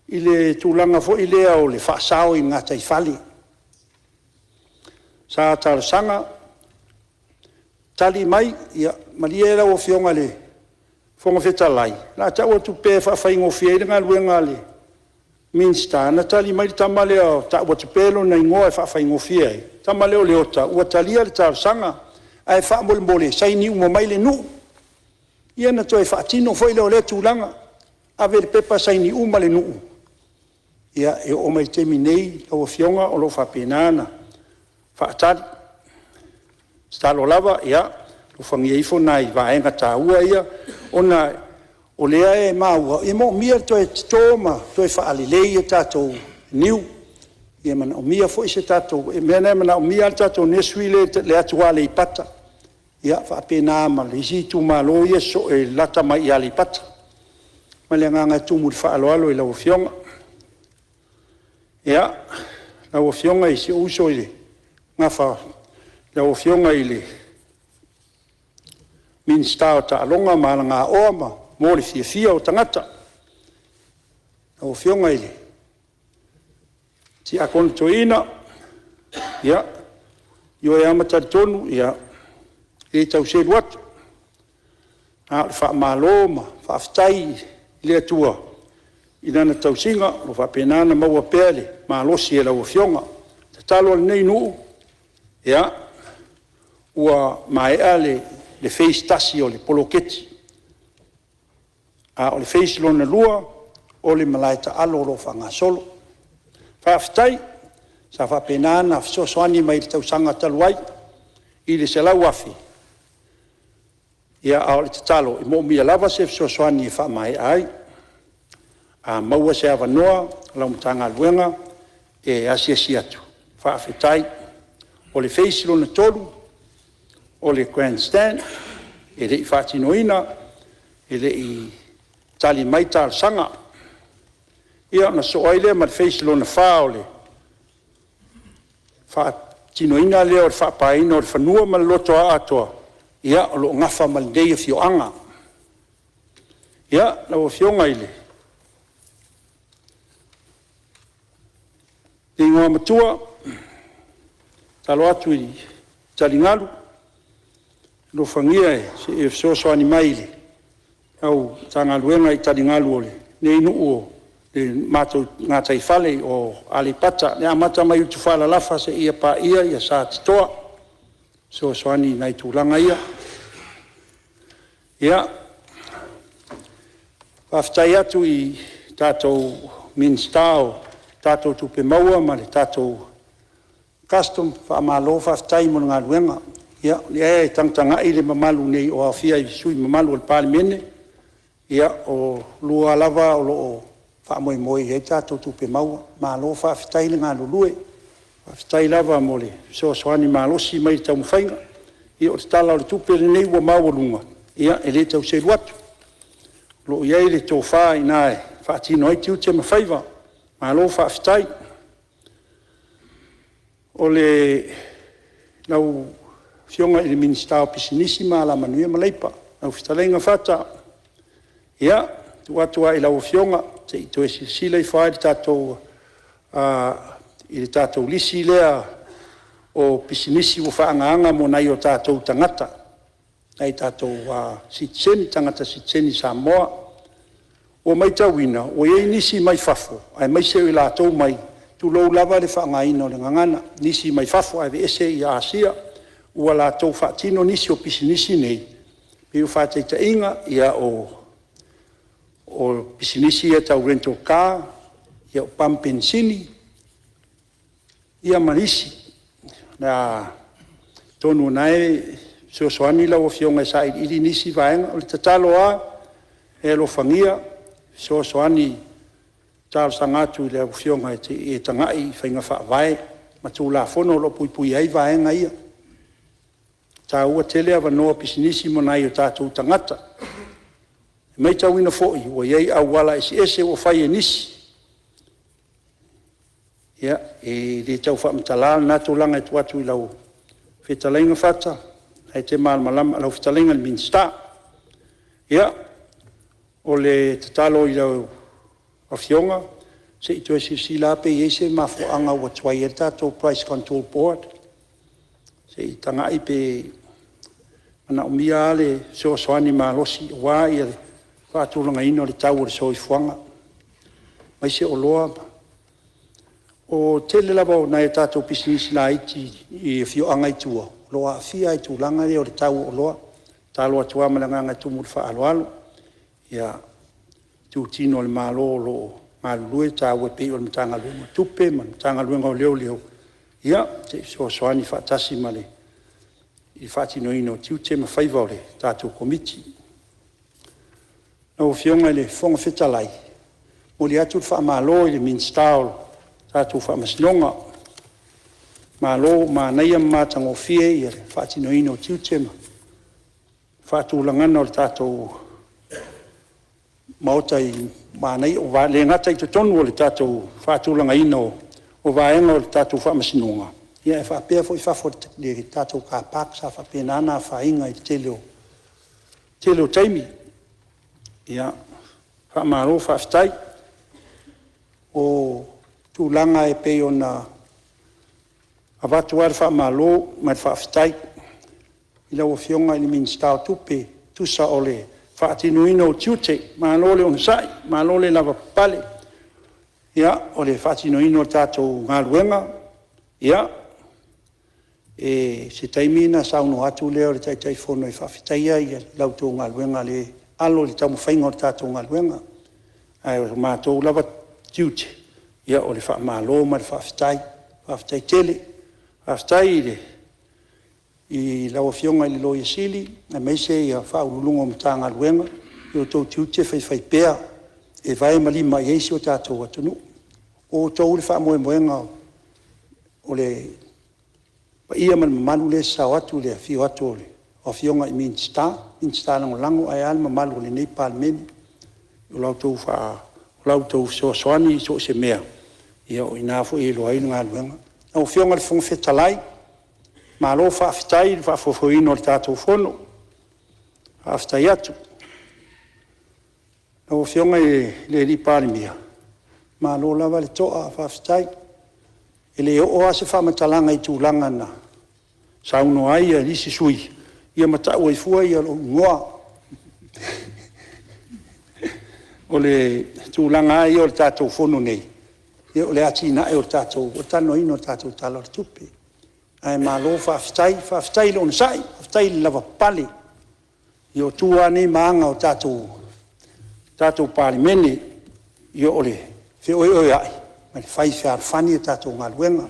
i le tulanga foi le o le fa sao i ngata i fali sa tal sanga tali mai ia malia o fionga le fong fetalai la ta o tu pe fa fa ingo fiele nga luenga le minsta na tali mai tamale o ta o tu pelo na ingo fa fa ingo fiele tamale o le ota o talia le tal sanga ai fa mole sai ni mo mai le nu ia na toi fa tino foi le tulanga ave le pepa sai ni uma le nu ia e o mai terminei o fionga o lo fa penana fa tali stalo lava ia o fangi ifo nai va enga taua ia ona o lea e maua e mo mia toi toma toi fa alilei e tato niu ia mana o mia foi se tato e mena mana o mia tato nesuile le atuale i pata ia fa pena ma le situ malo ia so e lata mai ali pata ma le nganga tumu fa alo i la fionga ia la fionga i se uso ile ngafa la fionga ile Ministerial ta longa malanga oma mo le fia o tangata o fionga ile ti akon toina ia yo e amata tonu ia e tau se wat a fa maloma fa ftai le tua ina na tau singa lo fa penana maua pele ma lo si la o fionga talo nei nu ia ua mai ale le face tasi o le poloketi a o le face lona lua o le malaita alo lo fanga solo fa ftai sa fa penana so soani mai tau sanga taluai i le sela wafi ia a o le talo i mo mia lava se so soani fa mai ai a maua se ava noa la mtanga luenga e asia tu fa ftai o le face lona tolu o le grandstand e le fatinoina e le i tali mai tal sanga ia na so ai le ma face lona fa o le fatinoina le o fa paino o fanua ma loto ato ia o lo ngafa mal dei fioanga ia na o fionga ile tingo matua talo atu i talingalu lo fangia se e so animaile au tanga luenga i talingalu ole nei no o le mato ngata i fale o ali pata le amata mai tu fala lafa se ia pa ia sa toa so ani nai tulanga ia aftai atu i tato Ministerial tato tu pe maua ma le tato custom fa malo fa aftai mo nga luenga ia le tangtanga i le mamalu nei o afia i sui mamalu o Palemene ia o lua lava o lo fa moi e tato tu pe maua malo fa aftai le nga lulue Whaftai lava mo le soasoani malosi mai tau mwhainga. Ia o te tala o le tupe le nei ua mawarunga. Ia e le tau se luatu. Lo iai le tō wha ina e whaatino ai tiu te mawhaiva. Malo whaftai. O le lau fionga i le Ministerial pisinisi ma la manuia maleipa. Lau whitalenga whata. Ia, tu atua i lau fionga. Te i toe sila i whae le tātou i le tātou lisi lea o pisinisi o whaangaanga mo nei o tātou tangata. Nei tātou sitseni, tangata sitseni Samoa. O mai tauina, o ei nisi mai fafo. Ai mai seo i lātou mai, tu lou lava le whaangaina o le ngangana. Nisi mai fafo, ai ese i Asia. Ua lātou whaatino nisi o pisinisi nei. Peo whateita inga ia o pisinisi ia tau rental car, ia o pampensini, ia manisi. Na tonu nae, soani lau o fionga sa ili nisi vaenga, o le tatalo a, e lo fangia, soani talo sangatu i le au fionga e tangai, whainga wha vae, matu la fono lo pui ai vaenga ia. Ta ua tele ava noa pisinisi mo nai o tātou tangata. Mai tau ina fo'i, o iei au wala ese o whai e nisi. Ia, e le tau whaamtalala nātou langa e tuatu i lau whetalainga whata, hei te malama lau whetalainga le Ministerial. Ia, o le tatalo i lau a fionga, se i tue si lape i ese mafuanga ua tuai e tātou Price Control Board. Se i tangai pe mana umia le soani malosi wa i le whaatulanga ino le tau o le soifuanga. Mai se o loa. O tele lava o nai tātou pisinisi la iti i fio anga i tua. Loa fia i tūlanga le o le tau o loa. Talo atua malanganga tumu le whaaloalo. Ia tūtino le malo lo malulue tāu e pei o le matanga luenga tupe, matanga luenga o leo. Ia, te soani whaatasi ma le i whaatino ino tiu te mawhaiva o le tātou komiti. Nau fionga le whonga whetalai. Mo le atu wha malo i le Ministerial tātou wha masinonga. Malo ma naia mātanga o fie i le whaatino ino tiu te ma. Whaatulangana o le tātou maota i mānei o le ngata i tonu o le tātou whaatulanga ino o vaenga o le tātou whamasinonga. Ia e whapea fo i whafo le tātou ka pāksa whapea nana whainga i tele o taimi. Ia whamaro whaftai o tūlanga e pei o na avatu ar whamaro mai whaftai. I lau o fionga i le Ministerial tupe tusa o le whaatinuino o tiute, malo le onsai, malo le lava pale. Ia, o le whaatino ino tātou ngā luenga. Ia, e se taimina sauno atu leo le taitai whono i whawhitaia i lautou ngā luenga le alo le tamu whainga o tātou ngā luenga. Ai o mātou lava tiute. Ia, o le whaamalo ma le whawhitai tele. Whawhitai i le i lau fionga i le loia sili, e meise i a whaululunga o mta ngā luenga, i o tau tiute whai pēa, e vai malima i eisi o tātou atunu. O tau le wha moenga o le pa ia man mamalu le sao atu le fio atu le o fionga i Ministerial lango ai alma malu le nei Palemene. O lautou soani so se mea. Ia o inafo i loa inu ngā luenga. O fionga le fonga whetalai, malo whawhitai, whafofoino le tātou whono. Whawhitai atu. O fionga le li Palemene. Malo lava le toa whawhitai. E le o ase whamatalanga i tūlanga na. Sauno ai a lisi sui. Ia matau ai fua ia lo ngoa. O le tūlanga ai o le tātou whono nei. Ia o le atina e o tātou. O tano ino tātou talo le tupe. Ai malo whawhitai lo nsai. Whawhitai le lava pale. I o tua nei maanga o tātou Palemene. I o le whioi ai. Ma le whai whiarwhani e tātou ngā luenga.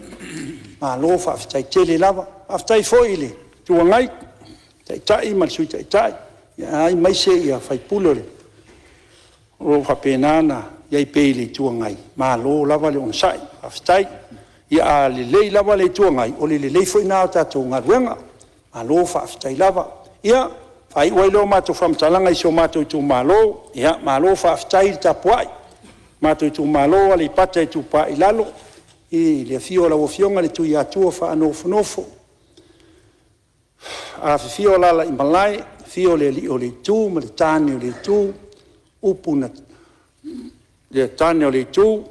Ma lo whawhitai tele lava. Whawhitai foi le tua ngai. Tai ma le sui tai. Ai mai se ia whai pulo le. O whapenana iai pei le tua ngai. Ma lo lava le onsai. Whawhitai. ia le lei lava le tuangai o le lei foi na tatou ngaruenga malo fa aftai lava ia fai wai lo matou famtalanga i so matou tu malo ia malo fa aftai tapuai matou tu malo ali pata tu pa ilalo i le fio la ofionga le tu ia tu fa anofo a fio la i malai fio le li o le tu ma le tani o le tu upuna le tani o le tu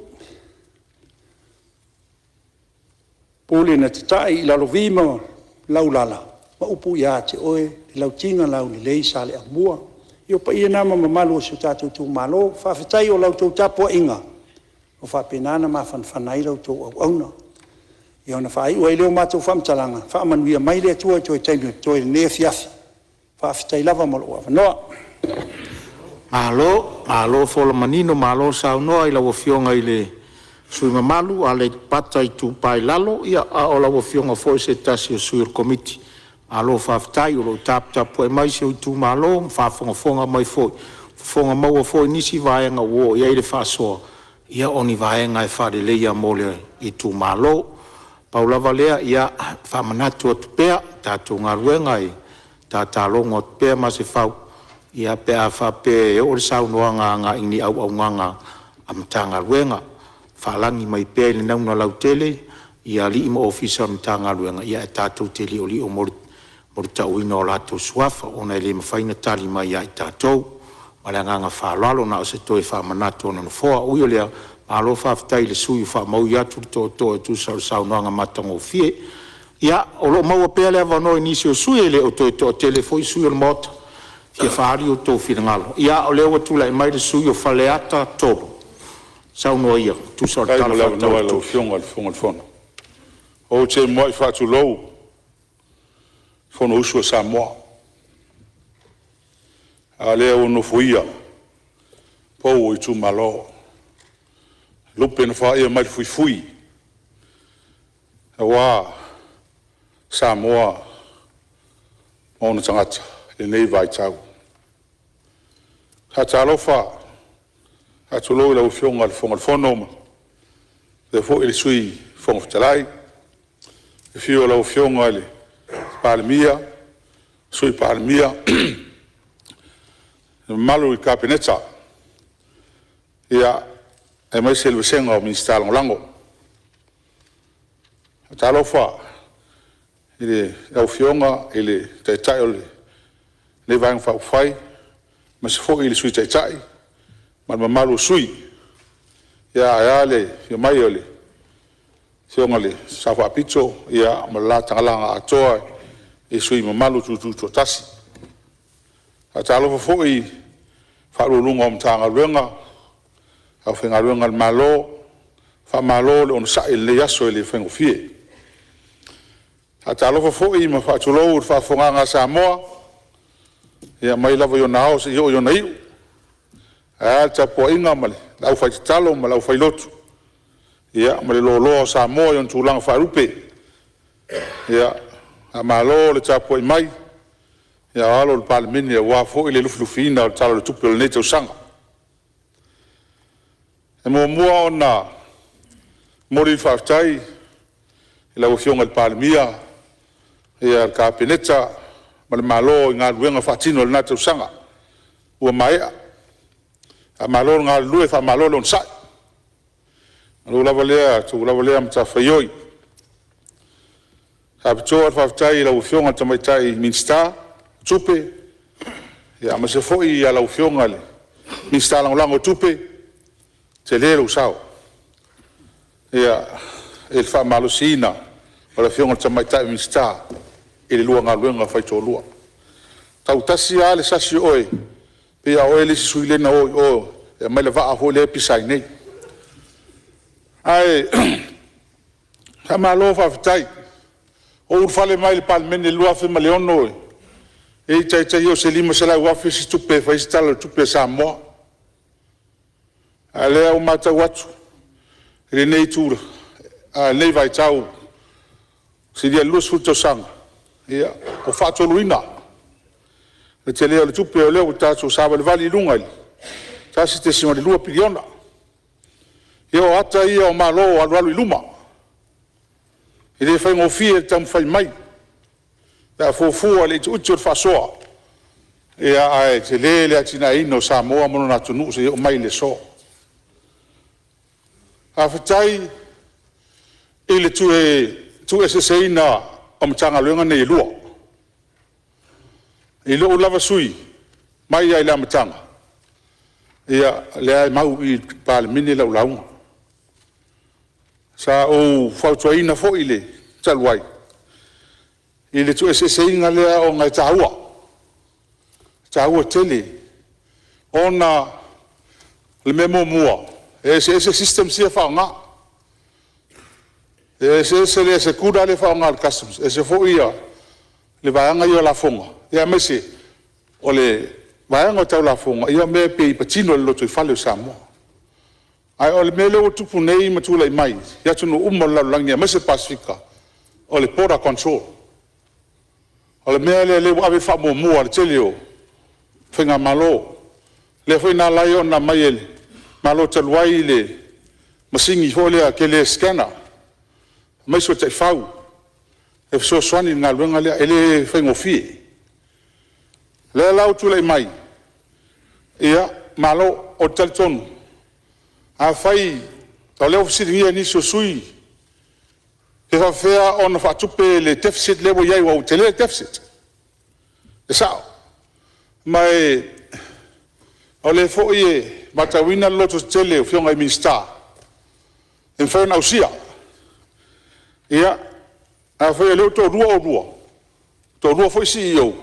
pole na tai la lovima laulala ma upu ya te oe lau tinga lau ni lei sale amua io pa ia nama mamalu su tatu tu malo fa fatai o lau tu tapo inga o fa penana ma fan fanai lau tu au na io na fai o leo matu fam talanga fa man via mai le tu to tai to ne fiafi fa fatai lava mo o no alo fo la manino malo sa no ai la fionga ile sui mamalu ale pata i tu pai lalo ia o la fionga fo se tasi o sui committee alo faftai o lo tap po mai se tu malo fa fonga mai fo fonga mau fo nisi vaenga wo ia ile fa so ia oni vaenga e fa de le ia mole i tu malo paula valea ia fa manatu pe ta tu ngaruenga i ta longo pe ma se fa ia pe fa pe o sa no nga ini au nga am tanga ruenga fa langi mai pe le na lautele ia li mo officer am tanga ruenga ia ta tu tele o li o mo tau ino la to swafa ona le mfaina tali mai ai tatou malanga fa lalo na se toi fa manato no fo u yo le alo fa ftai le sui fa mau ya tu sa no nga matango fie ya o lo mau pe le va no inicio sui le o to telefoi sui o mot che fa ri o to finalo ya o le o tu la mai le sui o fa le ata to sa no ia tu sa tala no lo fiong al fon o che mo fa tu lo fono uso Samoa ale ono fuia po i tu malo lupen fa ia mai fui wa Samoa ona tangata le nei vai tau ha talo fa ha tulo la ufiong al fono de fo il sui fon talai e fio la ufiong ale Palemene, sui Palemene, malu i kabineta, ia e mai se lusenga o Ministerial lango. Talo fa, ile au fionga, ile tai ole, le vang fa fai, ma se fo ile sui tai, ma malu sui, ia le mai ole, fionga le safa pito, ia ma la tangala atoa, e sui mamalu tu tasi a talo fo i fa lo lunga om tanga luenga a fenga luenga malo fa malo le on sa le yaso le fengo fie a talo fo i ma fa tulo fa fonga nga Samoa ia mai lava yo nao se yo nei a ta po inga male la fa talo ma la fa lotu ia ma le lo Samoa yon tulang fa rupe ia a malo le tapo mai ya alo le Palemene wa fo ile lufina o talo le tupu le neto sanga e mo ona mori faftai la ofionga le Palemene ya kabineta ma le malo nga luenga fatino le neto sanga o mai a malo nga lue fa malo lon sa lo la valea mta fayoi Abtua faftai la ufionga tamaitai minsta tupe ya ma se foi ya la ufionga le minsta lango tupe te le usao ya el fa malosina la ufionga tamaitai minsta ele luanga luanga fai to lua tau tasi ale sasi oi pe ya oi le suile na o ya mai le va a ho le pisai nei ai ha malo faftai o fale mai le Palemene lua fe maleono e tai o se lima se la wa fe si tupe fa instala tupe Samoa ale o mata watu le nei tura a nei vai tau si dia lus futo sang ia o fato luina le tele le tupe o le o tato saba le vali lunga ta si te sima le lua piliona io ata ia o malo alu luma I le whai ngofia tam whai mai. Ea fōfua le te uti o whasoa. Ea ai te lele atina ino Samoa mono na tunu se o mai le so. A whatai i le tu se seina o matanga luenga nei lua. I lo lava sui mai ai la matanga. Ia le ai mau i Palemene lau launga. Sa o whautuaina fo i le taluai. I le tu se seinga lea o ngai tahua. Tahua tele. Ona le memo mua. Se system sia whaonga. Se le se kura le whaonga al customs. Se fo ia le vaianga i o la fonga. Ia mese o le vaianga o tau la fonga. Ia me pe i patino le loto i whale o Samoa. Ai o le mele o tupu nei matula i mai. Ia tunu umo laulangi a mese Pasifika. O le border control. O le mele le awe wha mua le tele o whinga malo. Le whaina lai o na mai ele. Malo taluai le masingi holea ke le scanner. Mai so tai whau. E so swani ngā luenga lea ele whaingofie. Le lau tula i mai. Ia malo o talitonu. A whai o leo fisiringia ni so sui. Ke whawhea o na whatupe le deficit lewo iai wa utele deficit. E sao. Mai o le fo ie matawina loto tele o fionga i Ministerial. En whaen au sia. Ia, a whae leo tō rua o rua. Tō rua fo i CEO.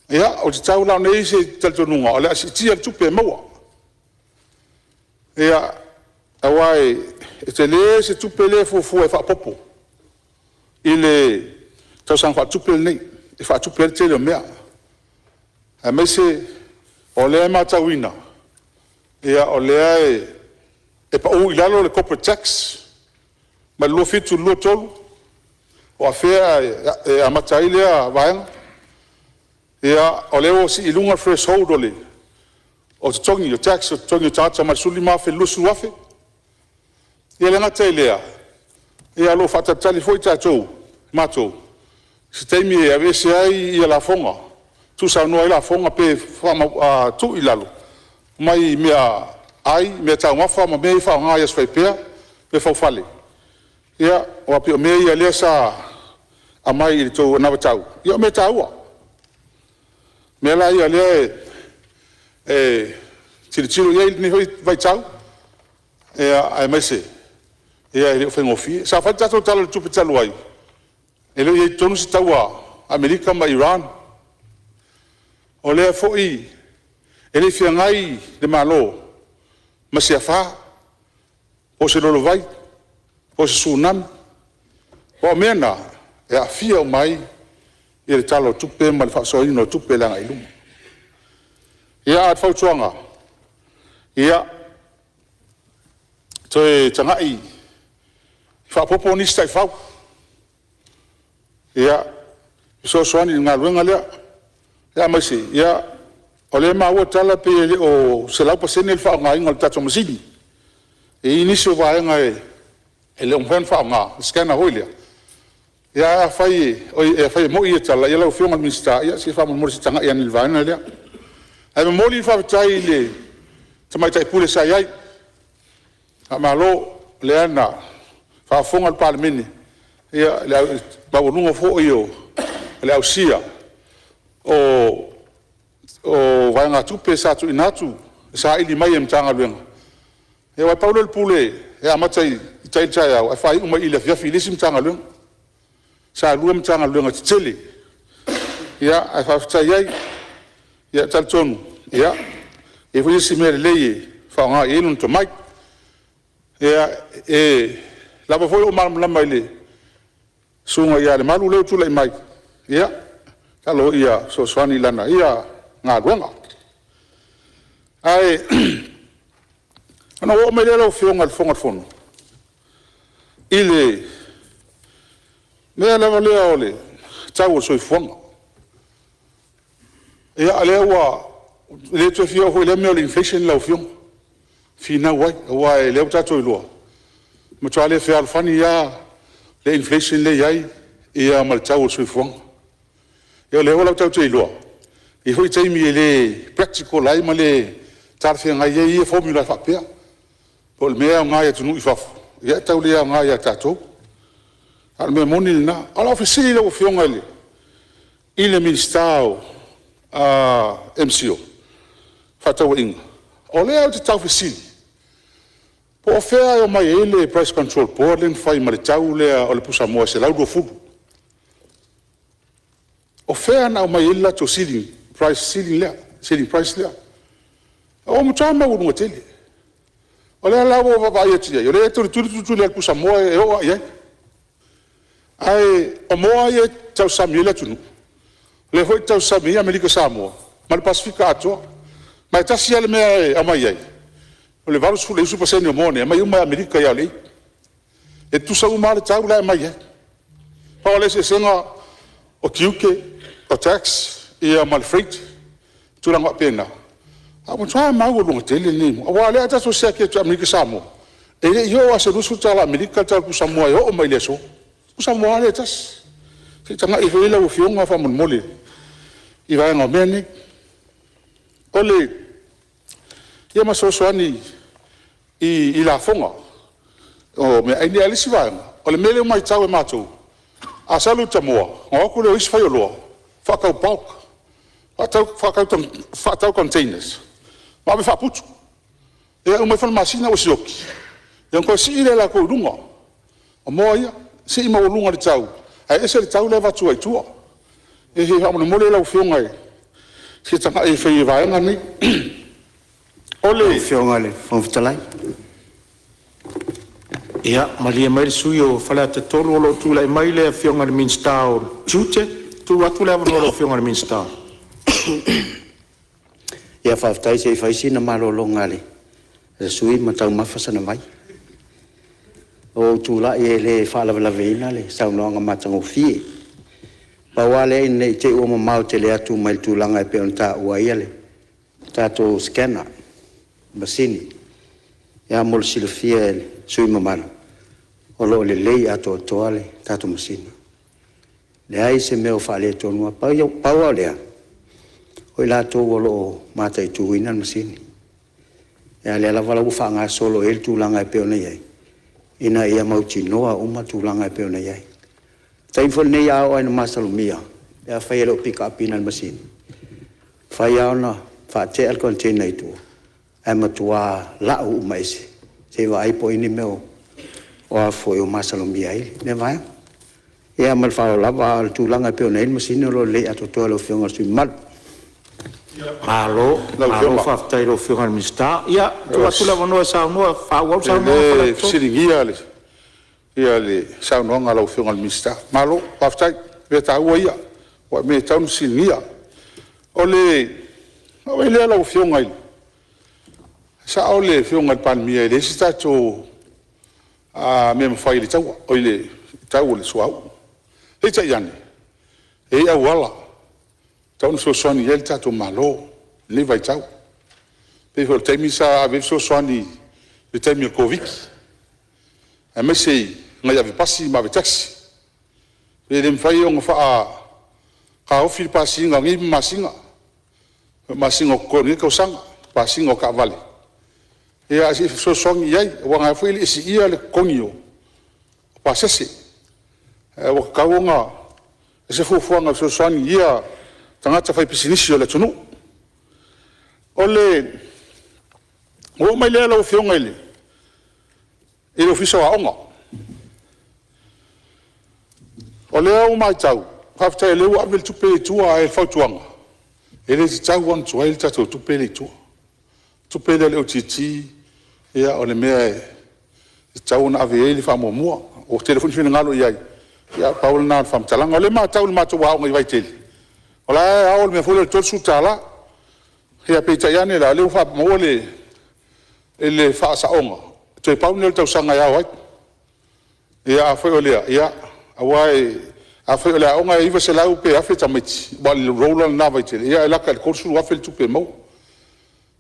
Ia, o te tau lau nei se talitonunga. O le asi tia tupe maua. Ia, a wai, e te le se tupe le fufu e whapopo. I le tau sang whatupe nei. E whatupe le tele o mea. A me se o lea matawina. Ia o lea e pa u ilalo le corporate tax. Ma lua fitu lua tolu. O a fea e amatai lea vaenga. Ia o lea o si ilunga threshold o le. O te tongi o tax, o te tongi o tata ma suli mafe lusu wafe. Ia le ngatai lea. Ia lo whatatali foi tātou. Mātou. Si teimi e avese ai ia la fonga. Tu sa noa i la fonga pe whama tu ilalo. Mai mea ai, mea tau ngafa, ma mea i whao ngā ias whaipea, me whao whale. Ia, o api o mea ia lea sa a mai i tō nawa tau. Ia, mea taua. Mea la ia lea tiri ia ni hoi vai tau. Ia, ai maise. Ia, i whengofie. Sa whai tato tala le tupe talu ai. E leo i tonu si taua Amerika ma Iran. O lea fo i ele fia ngai de malo ma se fa o se lo vai o se tsunami o mena e a fia o mai e le talo tupe ma le fa so ino tupe la ngai luma ia at fa tuanga ia toi tangai fa popo ni stai fa ia so swani nga luenga le ia mai se ia o le maua tala pe o se lau pasene le whaonga inga le tato masini. E inisi o vaenga e le umwen whaonga, skana hoilea. Ia a whai mo i e tala, ia lau whionga Ministerial, ia si whaama mori si tanga ia ni le vaenga lea. Ai ma mori i whaavitai le tamaitai pule sa iai. A malo le ana whaafonga le Palemene. Ia le au bawanunga fo i o le au sia o vaenga tupe sa tu inatu sa ili mai mtanga luenga e wa paulo le pule e amatai tai au fa uma ile fia filisi mtanga luenga sa lu mtanga luenga tele ia a fa tai ia taltonu ia e foi si mere lei fa nga e nun to mai ia la ba foi o mal la mai le sunga ia le malu le tu le mai ia kalo ia so swani lana ia ngā ruanga. Ai, ana o me leo whionga le whonga whono. Ile, mea lewa lea o le tau o soi whonga. Ia lea ua, le tue whio hoi le mea o le inflation lau whionga. Whina wai, ua e leo tato i lua. Matua le whia alwhani ia, le inflation le yai ia mal tau sui fuang ia le wala tau tei loa i hoi tei mi le practical lai ma le tarfia ngai ia formula fa pea po le mea ngai atu nui fafu ia tau lea ngai a tatou al me moni na ala ofisili le fionga le i le Ministerial MCO fa tau inga o lea o te tau ofisili po fea o mai ele price control board len fai ma le tau lea o le pusa moa se lau do fudu o fea na o mai ele to selling price lea o mo tama o mo tele o lea lau o va ia tia o lea tu le pusa moa e o ia ai o moa ia tau samila tunu le foi tau samia Amerika Samoa ma le Pasifika ato ma tasi ale mea a mai ai o le valu sule usu paseni o mone mai uma Amerika ia le e tu sa uma le tau la mai ai pa ole se senga o kiuke o tax ia mal freight tu la pena a mo tsa ma go lo tele ni o wale ata so se ke Amerika Samoa e yo ase rusu tala Amerika tala ku Samoa o mai le so ku Samoa le tas se tanga i vela o fionga fa mon mole i va ngo meni ole ia ma so ani i la fonga o me ai ni ali siva o le mele mai tau e matou a salu tamoa o ko le is fa yo lo fa ka bulk fa tau containers ma be fa putu e o me fa masina o sioki e ko si ile la ko lunga o moia si ma o lunga le tau ai ese le tau le va tu ai tu e he ha mo mole la o fionga e si tanga e fa i va ngani ole fionga le fonfutalai ia malia mai sui o fala te tolu lo tu lai mai le fionga le Ministerial tute tu atu le lo fionga le Ministerial ia faafetai se faisina malologa le e sui matau mafasana mai o tulaʻi e lē faalavalaveina le saunoaga matagofie paua leai nei te ua mamao te le atu mai le tulaga e pe ona taʻua ia le tatou scanner masini ia mo le silafia e le sui mamalo o loo lelei atoatoa le tatou masini leai se mea o faaletonua paua o lea o i latou o loo mataituuina le masini ia le alava lau faagasolo e le tulaga e pe ona iai ina ia mautinoa uma tulaga e pe ona iai taimi foi lenei ao aina masalumia ia fai e loo pikaapina le masini fai aona faatea le container itua ai matua la'u uma ese se vaai poini mea o afoi o masalumia ai le vai ia ma le faaolava o le tulaga e pe ona ai le masini o loo lelei atoatoa le ofioga le suimalu Malo faafetai lo fionga le Ministerial ia tu atu le vanoa saunoa faauau saunoa le silingia le ia le saunoaga lau fionga le Ministerial malo faafetai pe taua ia ua me taunu silingia o le o lea lau fionga i sa o le fionga le palemia i le si tatou me mafai le taua o le tau o le suau e taiane e auala taunu soasoani ia le tatou malo le vai tau pe fo taimi sa ave soasoani le taimi o covid a me sei ngai ave pasi ma ave taxi pe le mfai o fa ka ofi pasi ngai masinga ko ni ko sanga pasinga ka vale e a si soasoani ia wa ngai foi le si ia le konio pasese o kaunga se fuanga soasoani ia tangata fai pisinisi o le tunu ole o mai le lo fionga ile e lo fiso aonga ole o mai tau hafta le wa vel tupe tua e fautuanga ele se tau wan tua ele tatu tupe le tua tupe le o titi ia ole me tau na ave ele fa mo o telefoni fina ngalo ia paul na fam talanga ole ma tau ma tua o vai tele ola aol me fole tot sutala ia pe taiane la le fa mole ele fa sa onga te paunel tau sanga ya wai ia foi olea ia awai a foi olea onga iva se lau pe afe tamiti wal rola na vai te ia la ka kursu afel tu pe mo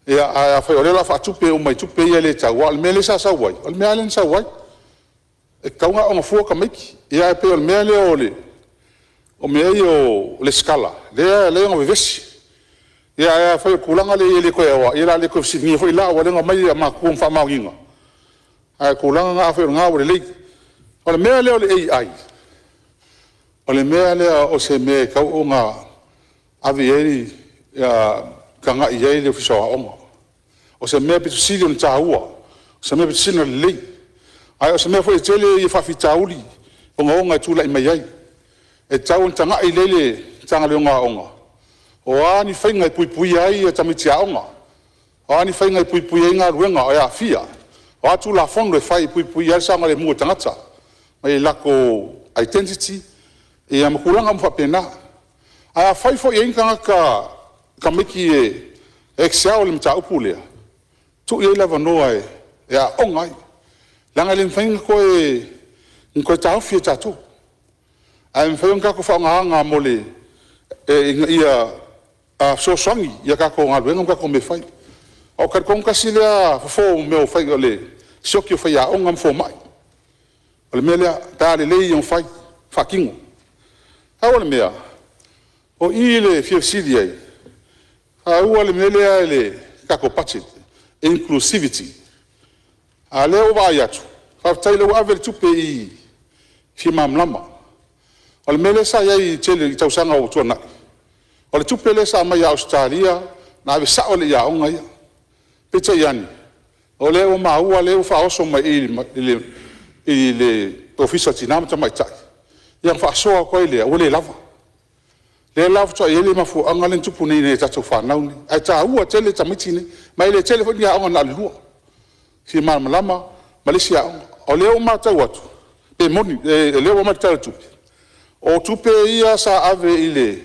ia a foi olea fa tu pe o mai tu pe ele ta wal mele sa wai al me alen sa wai e kaunga o ngafua ka miki ia e pe o mea le o mea o le skala le nga vevesi ia fai kulanga le koe awa ia le koe singi foi la wale nga mai ma kum fa ma nginga ai kulanga nga fai nga wale le o le mea le o le AI o le mea le o se me kau o nga avieri kanga ia le fiso onga o se mea pitu sili on tahua o se mea pitu sili le lei ai o se mea foi tele i whawhitauli o nga onga tula i mai ai e tau on tanga i lele tanga le onga o ani whainga i pui ai e tamiti a onga o ani whainga i pui ai ngā ruenga o ea fia o atu la fondo e whai pui ai sanga le mua tangata mai lako identity e amakulanga mwhapena ai a whai fo i enganga ka miki e excel le mta upulea tu i lava noa e a onga ai langa le whainga koe tau fia tatu ai mwhainga ko whaongahanga mo le ia so songi ia kako ngā ruenga kako me whai o kong kasi lea fo me o whai o le sioki o whai a onga mfo mai o le mea lea tāle lei o whai whakingo hau le mea o i le fiafsidi ai ua le mea lea le kako pachit inclusivity a leo vai atu whaftai leo ave le tupe i mamlama o le mea lea sa iai tele i tausanga o tuana o le tupe le sa mai a Australia na ave sa o le ia onga ia peta iani o le o maua le o whaoso mai i le ofisa tinama ta mai tai ia whaasoa koe lea o le lava toa i ele mafu anga le tupu nei ne tatou whanau ni ai ta ua tele tamiti ni mai le tele fo ia onga na le lua si malama Malaysia onga o le o matau atu pe moni le o matau tupe o tupe ia sa ave i le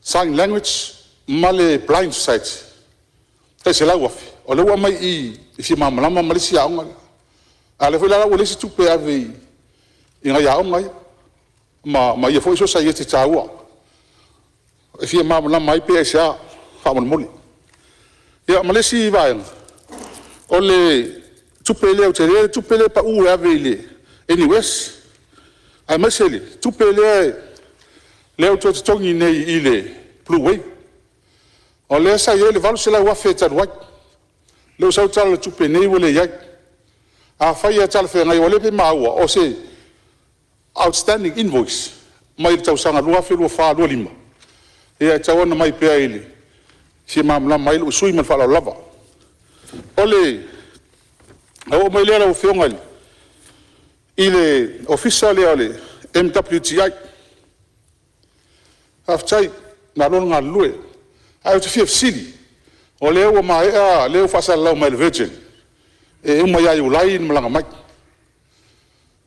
sign language male blind society tai se lau afi o le ua mai i si malama Malaysia onga ale foi la o le si tupe ave i ngai aonga ma ia foi so sa ia te taua e fia malama mai pe sa fa moli ia Malaysia vai o le tupele o te tupele pa u ave le anyways ai masele tupele le o to tongi nei i le blue wave o le sa ia le valu se la wa feta right le o sa tala tupe nei wole ia a fai tala fe ngai wole pe maua o se outstanding invoice mai tau sanga lua fe lua fa lua lima ia tawana mai pe ele si mamla mai lu sui man fa la lava ole o mai le o fiongal ile official ole MWTI aftai na longa lue ai te city o le o mai a le fa sa la mai virgin e uma ya ulai mlanga mai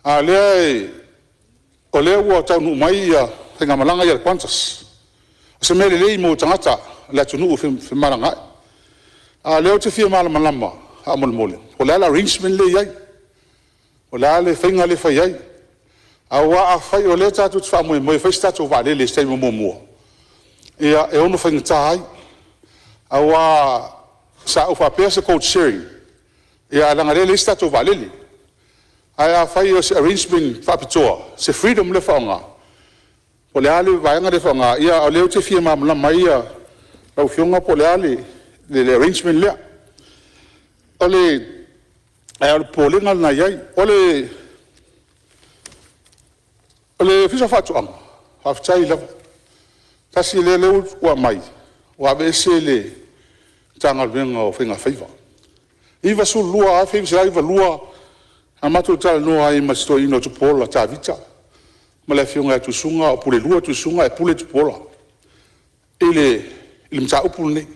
a le o le o tau nu mai ya nga malanga ya quantas se mele le mo tangata la tunu fe malanga a le o te fia malama a mole o la arrangement le yai o la le finga le fai yai a wa a fai o le tatu fa mo fai statu va le stai mo ia e ono fai tai a wa sa o fa pesa code sharing ia la ngare le statu va le a fai o arrangement fa pitoa se freedom le faunga o le ale vai ngare faunga ia o le te fia malama ia au fionga po le ale le arrangement le ole ai polinga na yai ole fisa fatu am haftai la tasi le wa mai wa besele tanga venga o finga faiva iva su lua a fisa iva lua amato tal no ai masto ino tu pola ta vita mala fionga tu sunga o pule lua tu sunga e pule tu pola ele mta upulne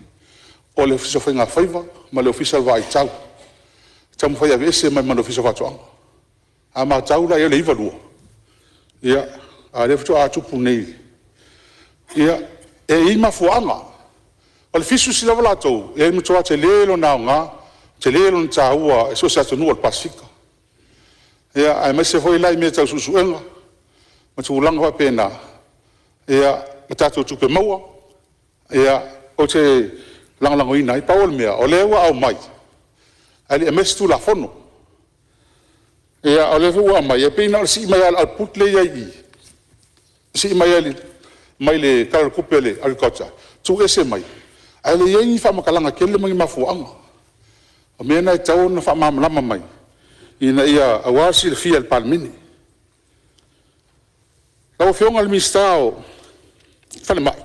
ole fisa finga faiva mala official vai tau tamu fai avese mai mano fisa fatu ama tau la ele iva lua ia a le fito a tupu nei ia e ima fuanga o le fisu sila wala tau e ima toa te lelo naunga te lelo na tahua e so sa tonu al Pasifika ia ai mai se foi lai me tau susuenga ma tu ulanga wa pena ia matatu tupe maua ia o te langalango ina i paol mea o lewa au mai ali emestu la fono Ia o le ua mai e pei na si mai al put le ai. Si mai ali mai le kal kupele al kota. Tu ese mai. Ai le ai fa makalanga kele mai mafuanga. O mena e tau na fa mamlama mai. Ina ia awasi le fia al Palemene. Lau fionga le mistao fale mai.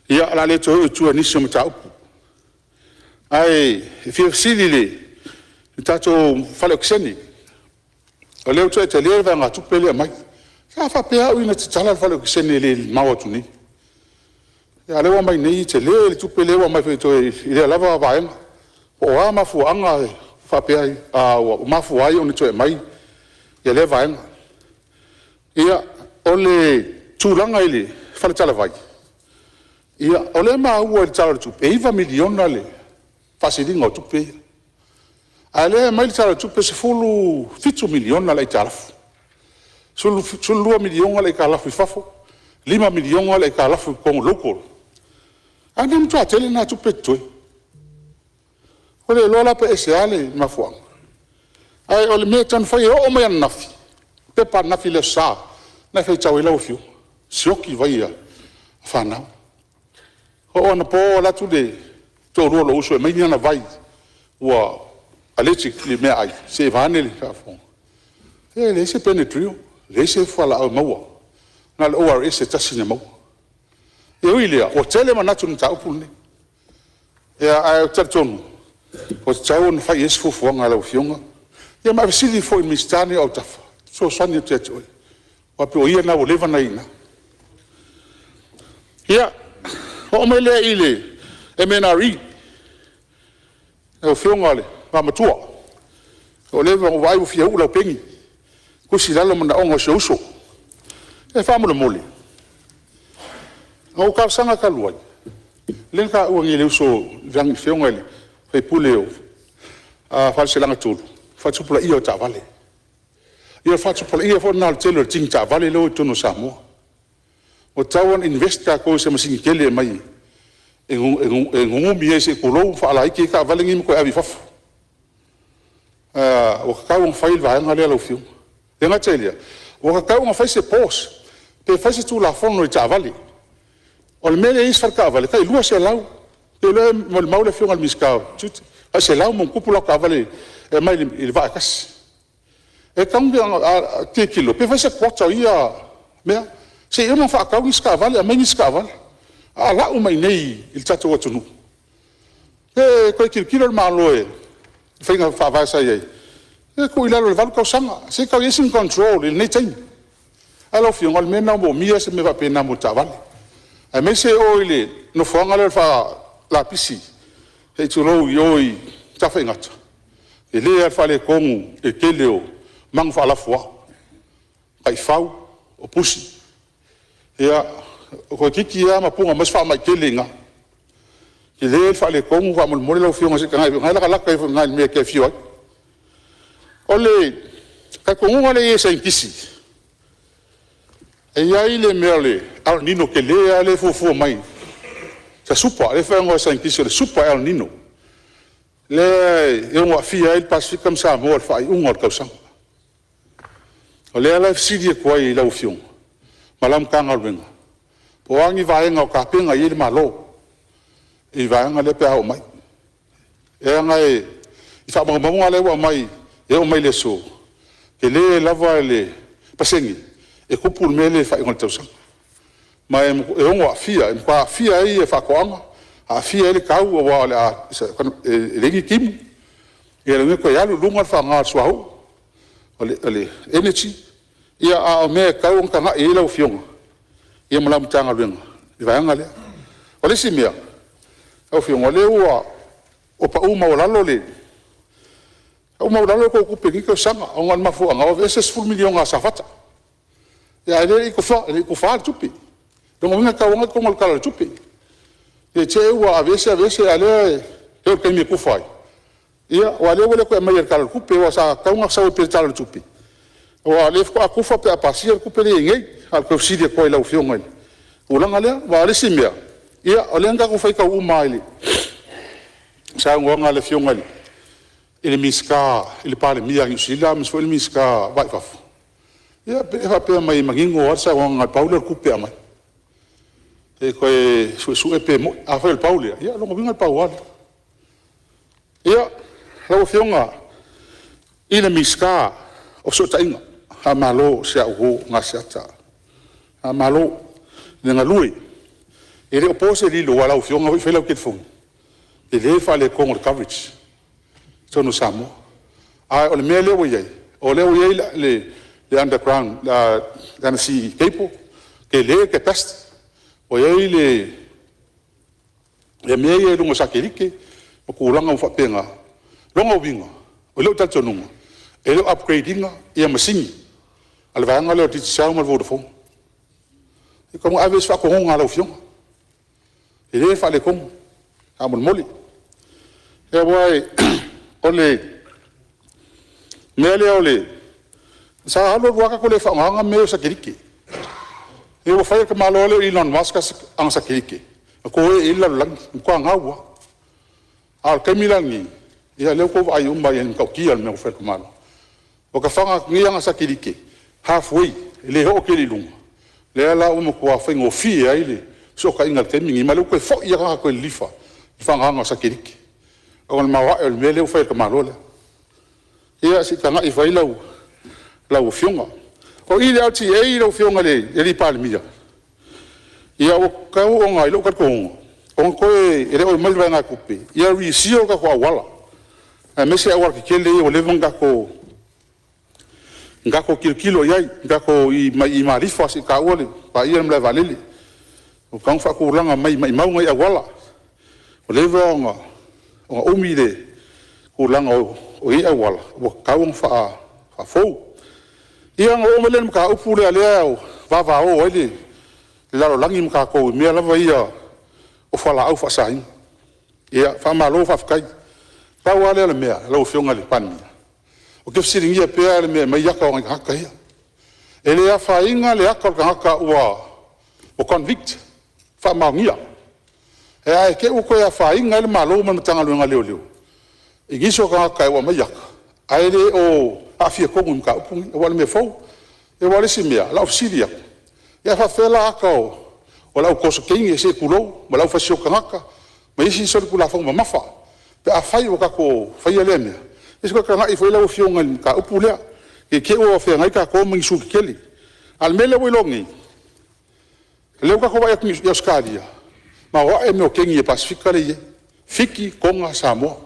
Ia ala le to tu anisio mata upu. Ai fia sili le tato fale okseni. O leo tu e te lea vanga tupele mai. Ka fa pea uina te tala fale okseni le mawa tuni. Ia lewa mai nei te lea le tupele wa mai fe to i le lava vaenga. O a mafuanga fa pea a mafuai o ni to e mai. Ia le vaenga. Ia o le tūranga ili fale tala vai. Ia o le maa ua le tala tupe. Iwa miliona le fasiringa o tupe. A le mai le tala tupe se fulu 5 miliona le talafu. Sulu 2 miliona le kalafu i fafo. 5 miliona le kalafu i kongo lokol. A ne mtua tele na tupe toi. O le lola pe ese ale mafuanga. Ai o le mea tan fai o mea nafi. Pepa nafi le saa. Na fai tau ila ofio. Sioki vai a whanau. Ho ana po la tu de to rolo uso e mai ana vai. Ua electric li mea ai. Se vane li ka fong. E le se penetrio. Le se fala au maua. Na le ORS e tasina maua. E uilea. O tele manatu ni tau pulne. E ai o tartonu. O tau na fai esu fuanga la ofionga. E ma visili fo i mistani au tafa. So sani o te oi. Wapi o ia na o leva na ina. Ia, o me lea ile, e menari, e o whionga le, ma matua. O leva o vai o fia ula o pengi, kusi lalo mana ongo se uso. E whamula mole. O ka sanga ka luai. Lenka ua ngi le uso rangi whionga le, fai pule o, whal se langa tulu, whatupula ia o ta vale. Ia fatu pala ia fona al telo ting ta vale lo tono Samoa. O tawan investa ko se masingi kele mai. E ngumi ese ko lo fa ala ki ka vale ngi ko avi faf. O ka un fail va ngale lo fiu. E nga telia. O ka un fa se pos. Pe fa se tu la fono ta vale. O le mele is farka vale kai lua se lau. Pe le mol maule fiu al miskao. Tut. A se lau mon kupula ka vale e mai il va kas. E tangi a te kilo, pe fai se kwata ia, mea, se ia ma whaakau iska vale, a meni iska vale, a lau mai nei il tato watunu. E koe kirikiro le maaloe, whainga whaavaisa iei. E ko ilalo le valu kau sanga, se kau yes in control, il nei taimi. A lau fionga le mena mo mia se me va pena mo ta vale. A me se oile, no whaanga le wha la pisi, hei tu rou i oi, tawha ingata. E lea whale kongu, e keleo, mang fa la foi ai fau o pusi ia ko kiki ia ma punga mas fa mai kelinga ki le fa le kongu fa mo mo le fiona se kana ngai la ka ngai me ke fio ole ka kongu le ye sen kisi e ia ile merle al nino ke le ale fu mai sa supa le fa ngo sen kisi le supa al nino le e mo fia il pacifique comme ça mo fa un ngor ka o lea lai fsiri kua i lau fiong. Malam kanga ruenga. Po angi vaenga o kapenga i le malo. I vaenga le pea o mai. E anga e, i whamangamunga le wa mai, e o mai le so. Ke le lava le pasengi. E kupul me le whaingon tausang. Ma e ongo a fia, e mkwa a fia e whakoanga. A fia e le kau o wa le a rengi kimu. E le ngeko e alu lunga whanga suahu. Ole energy ia a me kau ka nga e lau fionga ia malam tanga luenga i vaanga le ole simia au fionga le ua o pa uma o lalo le o ma lalo ko ku pegi ko sanga o ngal mafu anga o veses full milionga sa fata ia le ko fa tupi dongo nga ka wanga ko ngal kala tupi e che ua a vese ale e ko mi ku fai ia wale wale ko mai kala ku pe wa sa ka nga sa o pe tala tupi o ale ko akufa pe apasia ku pe ngai al ko sidia ko ila ufionga ulanga le wa le simia ia ole nga ko fai ka uma ile sa ngonga le fionga ele miska ele Palemene ngi sila mas ele miska vai fa ia pe mai mangingo asa wang Paulo kupe ama e ko su pe a fa Paulo ia lo ngi Paulo ia lo fionga ele miska o so tainga ha malo sia o ngasata ha malo nga lui ele opose li lo wala o fionga o fela o ketfong ele fa le kong coverage so no samo a o le mele o ye le underground la gana si kepo ke le ke pest o ye le mele lo sakelike o kulanga o fa penga longa winga o le tatonunga ele upgrading ia masini al vanga le dit sa mal Vodafone e como aves fa ko nga lo fiong ele fa le kong amon moli e wai ole mele ole sa halo waka ko le fa nga me sa kiriki e o fa ke malo le Elon Musk ang sa kiriki ko e illa lang ko nga wa al kemilangi ia le ko ai umba yen ka ki al me fa ko malo o ka fanga ngia sa kiriki halfway le ho ke li lunga le la o mo ko fa ngo fi ai le so ka inga ke mingi malo ko fo ia ka ko lifa fanga nga sa kiriki o ma wa el mele o fa ko malo le ia si tanga I vai lau fionga o ile ati e lau fionga le e Palemene ia o ka o ngai lo ka ko on ko e re o mal vanga kupe ia ri sio ka ko wala a mesi a warki kele o le vanga ko ngako kilo ia ngako I marifa si ka ole pa ia mla valele o kan fa ko langa mai mau ngai a wala o le vanga o umile ko langa o ia wala o kaung fa fo ia ngo melen ka upule ale va o ele la lo langi ka ko me la va ia o fala au fa sai ia fa malo fa kai pa wale le me la o fionga le pan o ke siringi ia pe le me mai ya ka nga ka ia ele a fa inga le aka ka o convict fa mangia e ai ke o ko ia fa inga le malo man tanga lo nga leo e giso ka ka wa mai ya ai le o afia ko ngum ka pu o wale me fo e wale simia la ofsilia ia fa fela ka o la ko so kingi se kulo ma la fa sio ka ma isi so ku la fo ma mafa pe a fai o ka ko fai le me isko ka ngai foi la o fionga ka pu le ke o fe ngai ka ko mi su keli al mele wo longi le ka ko va ya skadia ma wa e me o kingi e pasifika le fiki konga Samoa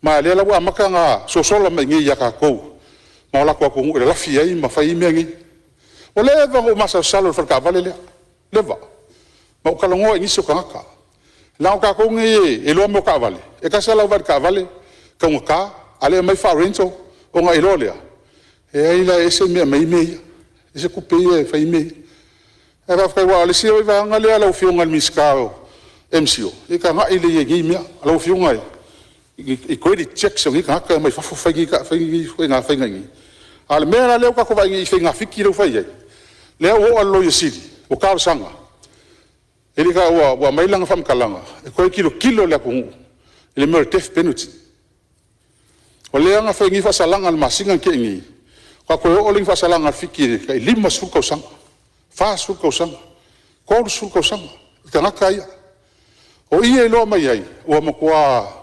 ma le la wa makanga so sola me ngi ya ka ko ma la ko le la fia I ma fai me ngi o le va o masa salo fa ka vale le va ma o ka longo ngi so ka la o ka ko ngi e lo mo ka vale e ka sala va ka vale ka mo ka ale mai fa rento o nga ilolia e ila ese me ese ku pe fai me e va fa wa le si o va nga le ala o fionga miskao MCO e ka nga ile ye ngi me ala o fionga I credit check so ngi ka mai fa fa ngi ka fa ngi al mera le ka ko va ngi fa fiki lo fa ye le o allo ye sidi o ka sanga ele ka wa mai langa fam kalanga e ko kilo le ko le mer tef penalty o le anga fa ngi fa salanga al masinga ke ngi ka ko o ling fa salanga fiki ka lima su ko sanga fa su ko sanga ko su ko sanga ka na kai o ie lo mai ai o mo kwa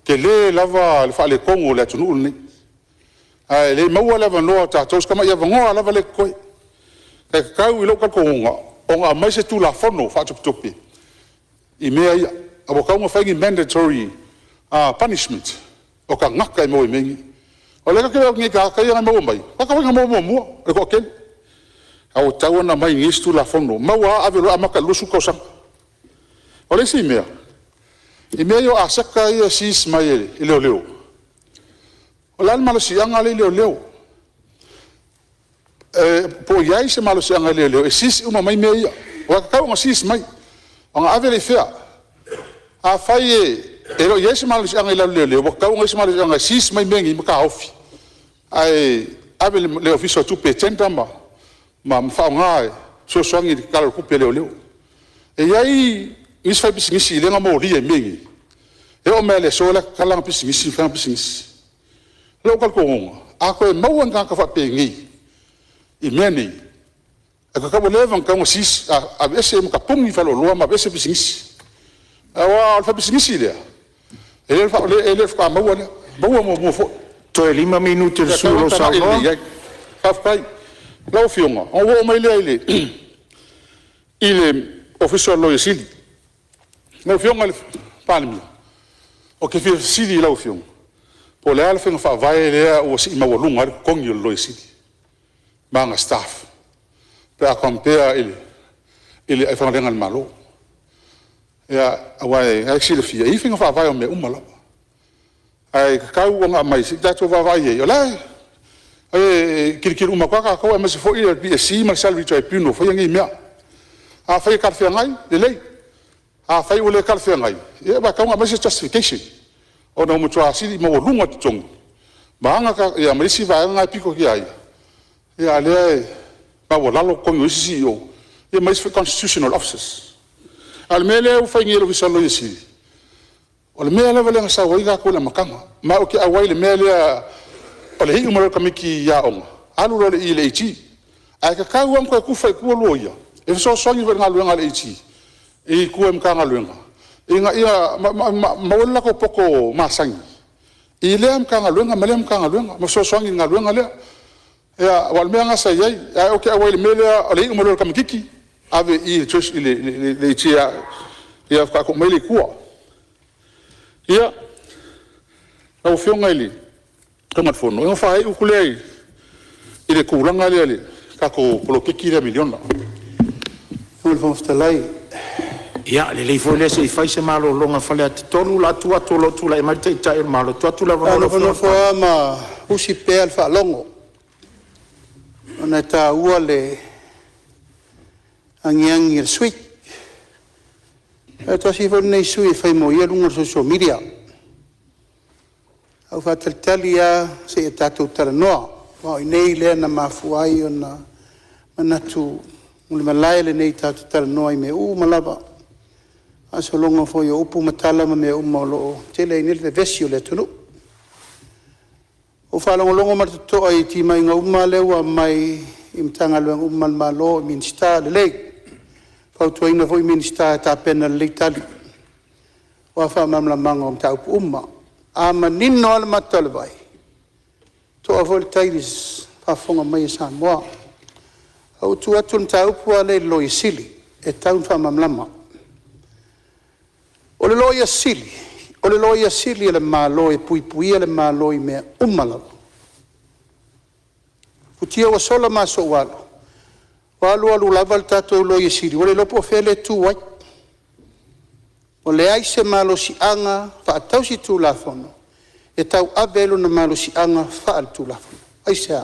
ke le lava le fa le kongo le tunu ni ai le mau lava no ta tos kama ia vango lava le koi ka ka u lo ka konga o nga mai se tu la fono fa tupi I me ai abo ka mo fa ngi mandatory punishment o ka ngaka I mo I mengi o le ka ke ngi ka ia mo mai ka nga mo e ko ken au tau na mai ngi tu la fono mau a velo amaka lusu ko sang o le si mea I meio a saka ia sis mai leo o lan malo si anga leo po iai se malo si anga leo e sis uma mai meia o ka nga sis mai anga avele fea a fai e ro iai se malo si anga leo o ka nga si malo si anga sis mai mengi ka ofi ai avele le ofiso tu pe tenta ma fa nga so songi ka ku pe leo e iai is fai bisingisi le nga mo ri e mengi E o mele sola kalang pisingisi fang pisingisi. Local ko ako e mau ang ka fa pengi. I meni. Ako ka bolevang ka sis a ese mo ka pungi fa lo ma ese pisingisi. Awa fa pisingisi dia. Ele fa mau mo fo. Toe 5 minuti le sulo sa lo. Fai. Lau fionga. O wo mai le ile official lo yesili. Lau fionga le Palemene. O ke fia sidi lau fionga. Po le ala fionga fa vai lea o si ima walunga ar kongi lo yesili. Manga staff. Pe a compare ile ai fa renga malo. Ya awai ai sile fia. I fionga fa vai o me umala. Ai kau nga mai si dato va vai yo lai. Ai kirikiri uma kwa ka ma se fo ile bi si ma salvi trai pino fo yangi mea. A fai kar fia ngai de lei. A fai ule kar fia ngai. E ba ka nga ma se justification. O no mo tua si mo lunga tong. Ba nga ka ya ma si va nga piko ki ai. Ya le ba wo lalo ko yo si yo. E ma se constitutional officers. Al mele u fai ngelo visalo yesi. O le mele vale sa wo ga ko le makanga. Ma o ki awai le mele o le hi umaro kamiki ya onga. Alu le ile iti. Ai ka ka uam ko ku fai ku loia. E so so ni ver ngalu ngal iti. E ku em ka ngalu nga. Inga ia ma wala ko poko masangi. Ile am ka ngalu nga malem ka ngalu nga. Ma so so ni ngalu nga le. Ya wal me nga sa yai. Ai o ki awai le mele o le hi umaro kamiki. Ave i just le iti ya ka ko mele ku. Ia, au fionga ili, kangat fono. Inga whae ukulei, ile kuulanga ali, kako polokiki rea miliona. Ngol fomftalai. Ia, le lei foi lese I fai se malo longa fale ati tolu la tua tolo tula e mai te ita il malo. Tua tula Ano fono foa ma usi pe alfa longo. Ona ta ua le angiangi il suit. E tosi fo nei sui fai mo ia lunga social media. Au fatalitalia se e tatou talanoa. Wa nei lea na mafuai o na manatu mule malai le nei tatou talanoa I me malava. Aso longa fo ia upu matala ma me malo tele inil ve vesio le tunu. O fa longa matuto ai ti mai nga lewa mai imtanga luang malo minsta le lei. Pau tu ina foi minsta ta pena litali. Wa fa mamla manga ta umma. Ama ninno al matalvai. To avol tairis fa fonga mai sa mo. Au tu atun ta upu ale loisili e taun fa mamlama. O le loia sili. O le loia sili le malo e pui le malo I me umala. Putia wa sola maso walo. Walu alu laval tato lo yesiri. Ole lopo fele tu wai. Ole ai se malo si anga fa tau si tu la fono. E tau abelo na malo si anga fa al tu la fono. Ai se a.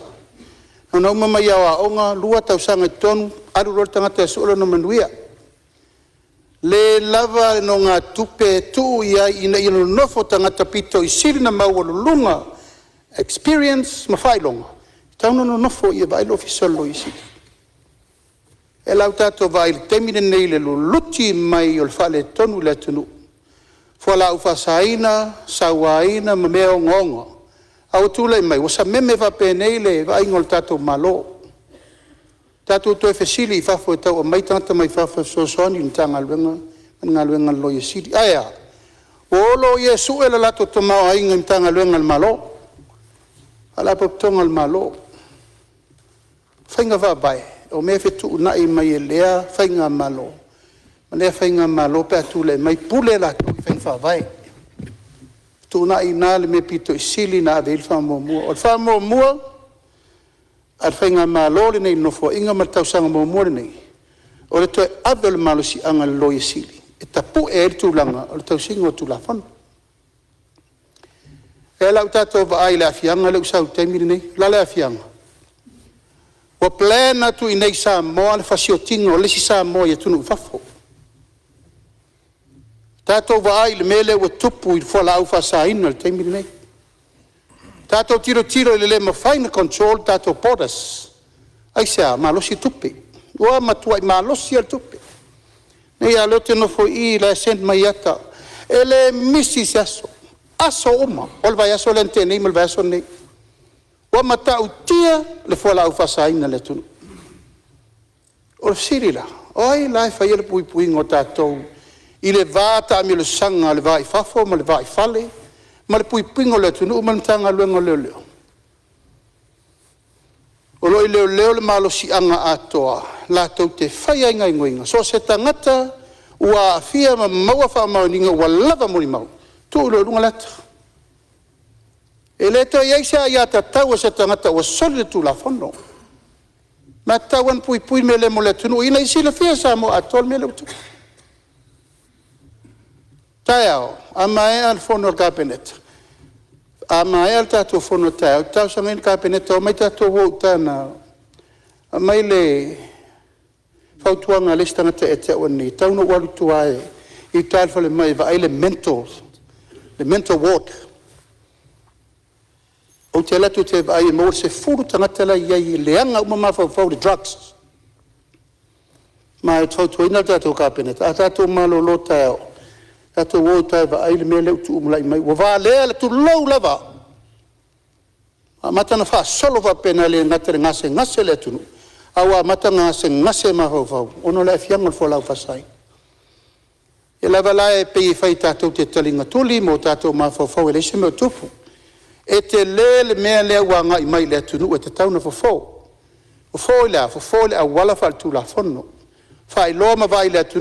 Nona umama yawa onga lua tau sanga tonu aru rol tangata solo no manuia. Le lava no ngā tupe tu ia ina ilo nofo tangata pito I siri na maua lunga. Experience mawhailonga. Tau no nofo ia bailo fisolo I siri. E lau tato vai il temine nei le luti mai o fale tonu le tunu. Fua lau fasaina, sawaina, mameo ngonga. Au tule mai, wasa meme va penei le vai ngol tato malo. Tato to e fesili I fafo e tau o mai tangata mai fafo sosoni ntanga luenga lo yesiri. Aya, o lo yesu e la lato tomao ainga ntanga luenga malo. Ala poptonga malo. Fainga va bai. O me fetu na I mai lea fainga malo. Lea fainga malo pe atule mai pule la tu fainga fa vai. Tu na I na le me pito I sili na ave il fa mo mua. O fa mo mua al fainga malo le nei no fo inga matau sanga mo mua le nei. O le to ave le malo si anga lo I sili. E tapu e tu langa o le tau singo tu la fon. E lau tato va ai le afianga le usau taimiri nei. La le afianga. O plena tu I nei sa mo al fasiotinga o lesi sa mo ia tunu fafo. Tato va ai le mele o tupu I fola au fasaina le taimiri nei. Tato tiro le mawhaina control tato podas. Ai sea malosi tupi. Ua matua I malosi al tupi. Nei alote no fo I la sent mai ata. ele misi aso uma ol vai aso lente nei mal vai aso nei wa mata utia le fola u fasaina le tunu o sirila oi lai fa ele pui ngota to ile vata mi le sanga le vai fafo ma le vai fale ma le pui le tunu man tanga luengo le o lo le malo si anga atoa la to te fai ai ngoinga so se tangata ua fia ma maua fa ma ninga ua lava mo mau tu lo lunga lata ele to ia sa ia ta tau se tangata o sole tu la fono ma tawan pui me le mo le tunu ina isi le fia sa mo atol me le tu tao ama al fono cabinet ama el tato fono tao sa men cabinet o mai tato wo tana mai le fautuanga le stangata e te oni tau no walu tuae I tal fale mai va le mental ward o te la tu te vai mo se furu tangata la ia leanga uma ma fa the drugs ma to ina tato cabinet tato malo lota tato wo ta va le mele tu umlai mai wa le tu low lava matana fa solo va penale ngase le tu awa matanga se ngase ma ho ono la fianga fo la fasai e la vala e pe fai tato te talinga tuli mo tato ma fo le se me tupu e te le mele wanga I mai le tu e te tauna fo le a wala fa tu la fonno fa I lo ma vai le tu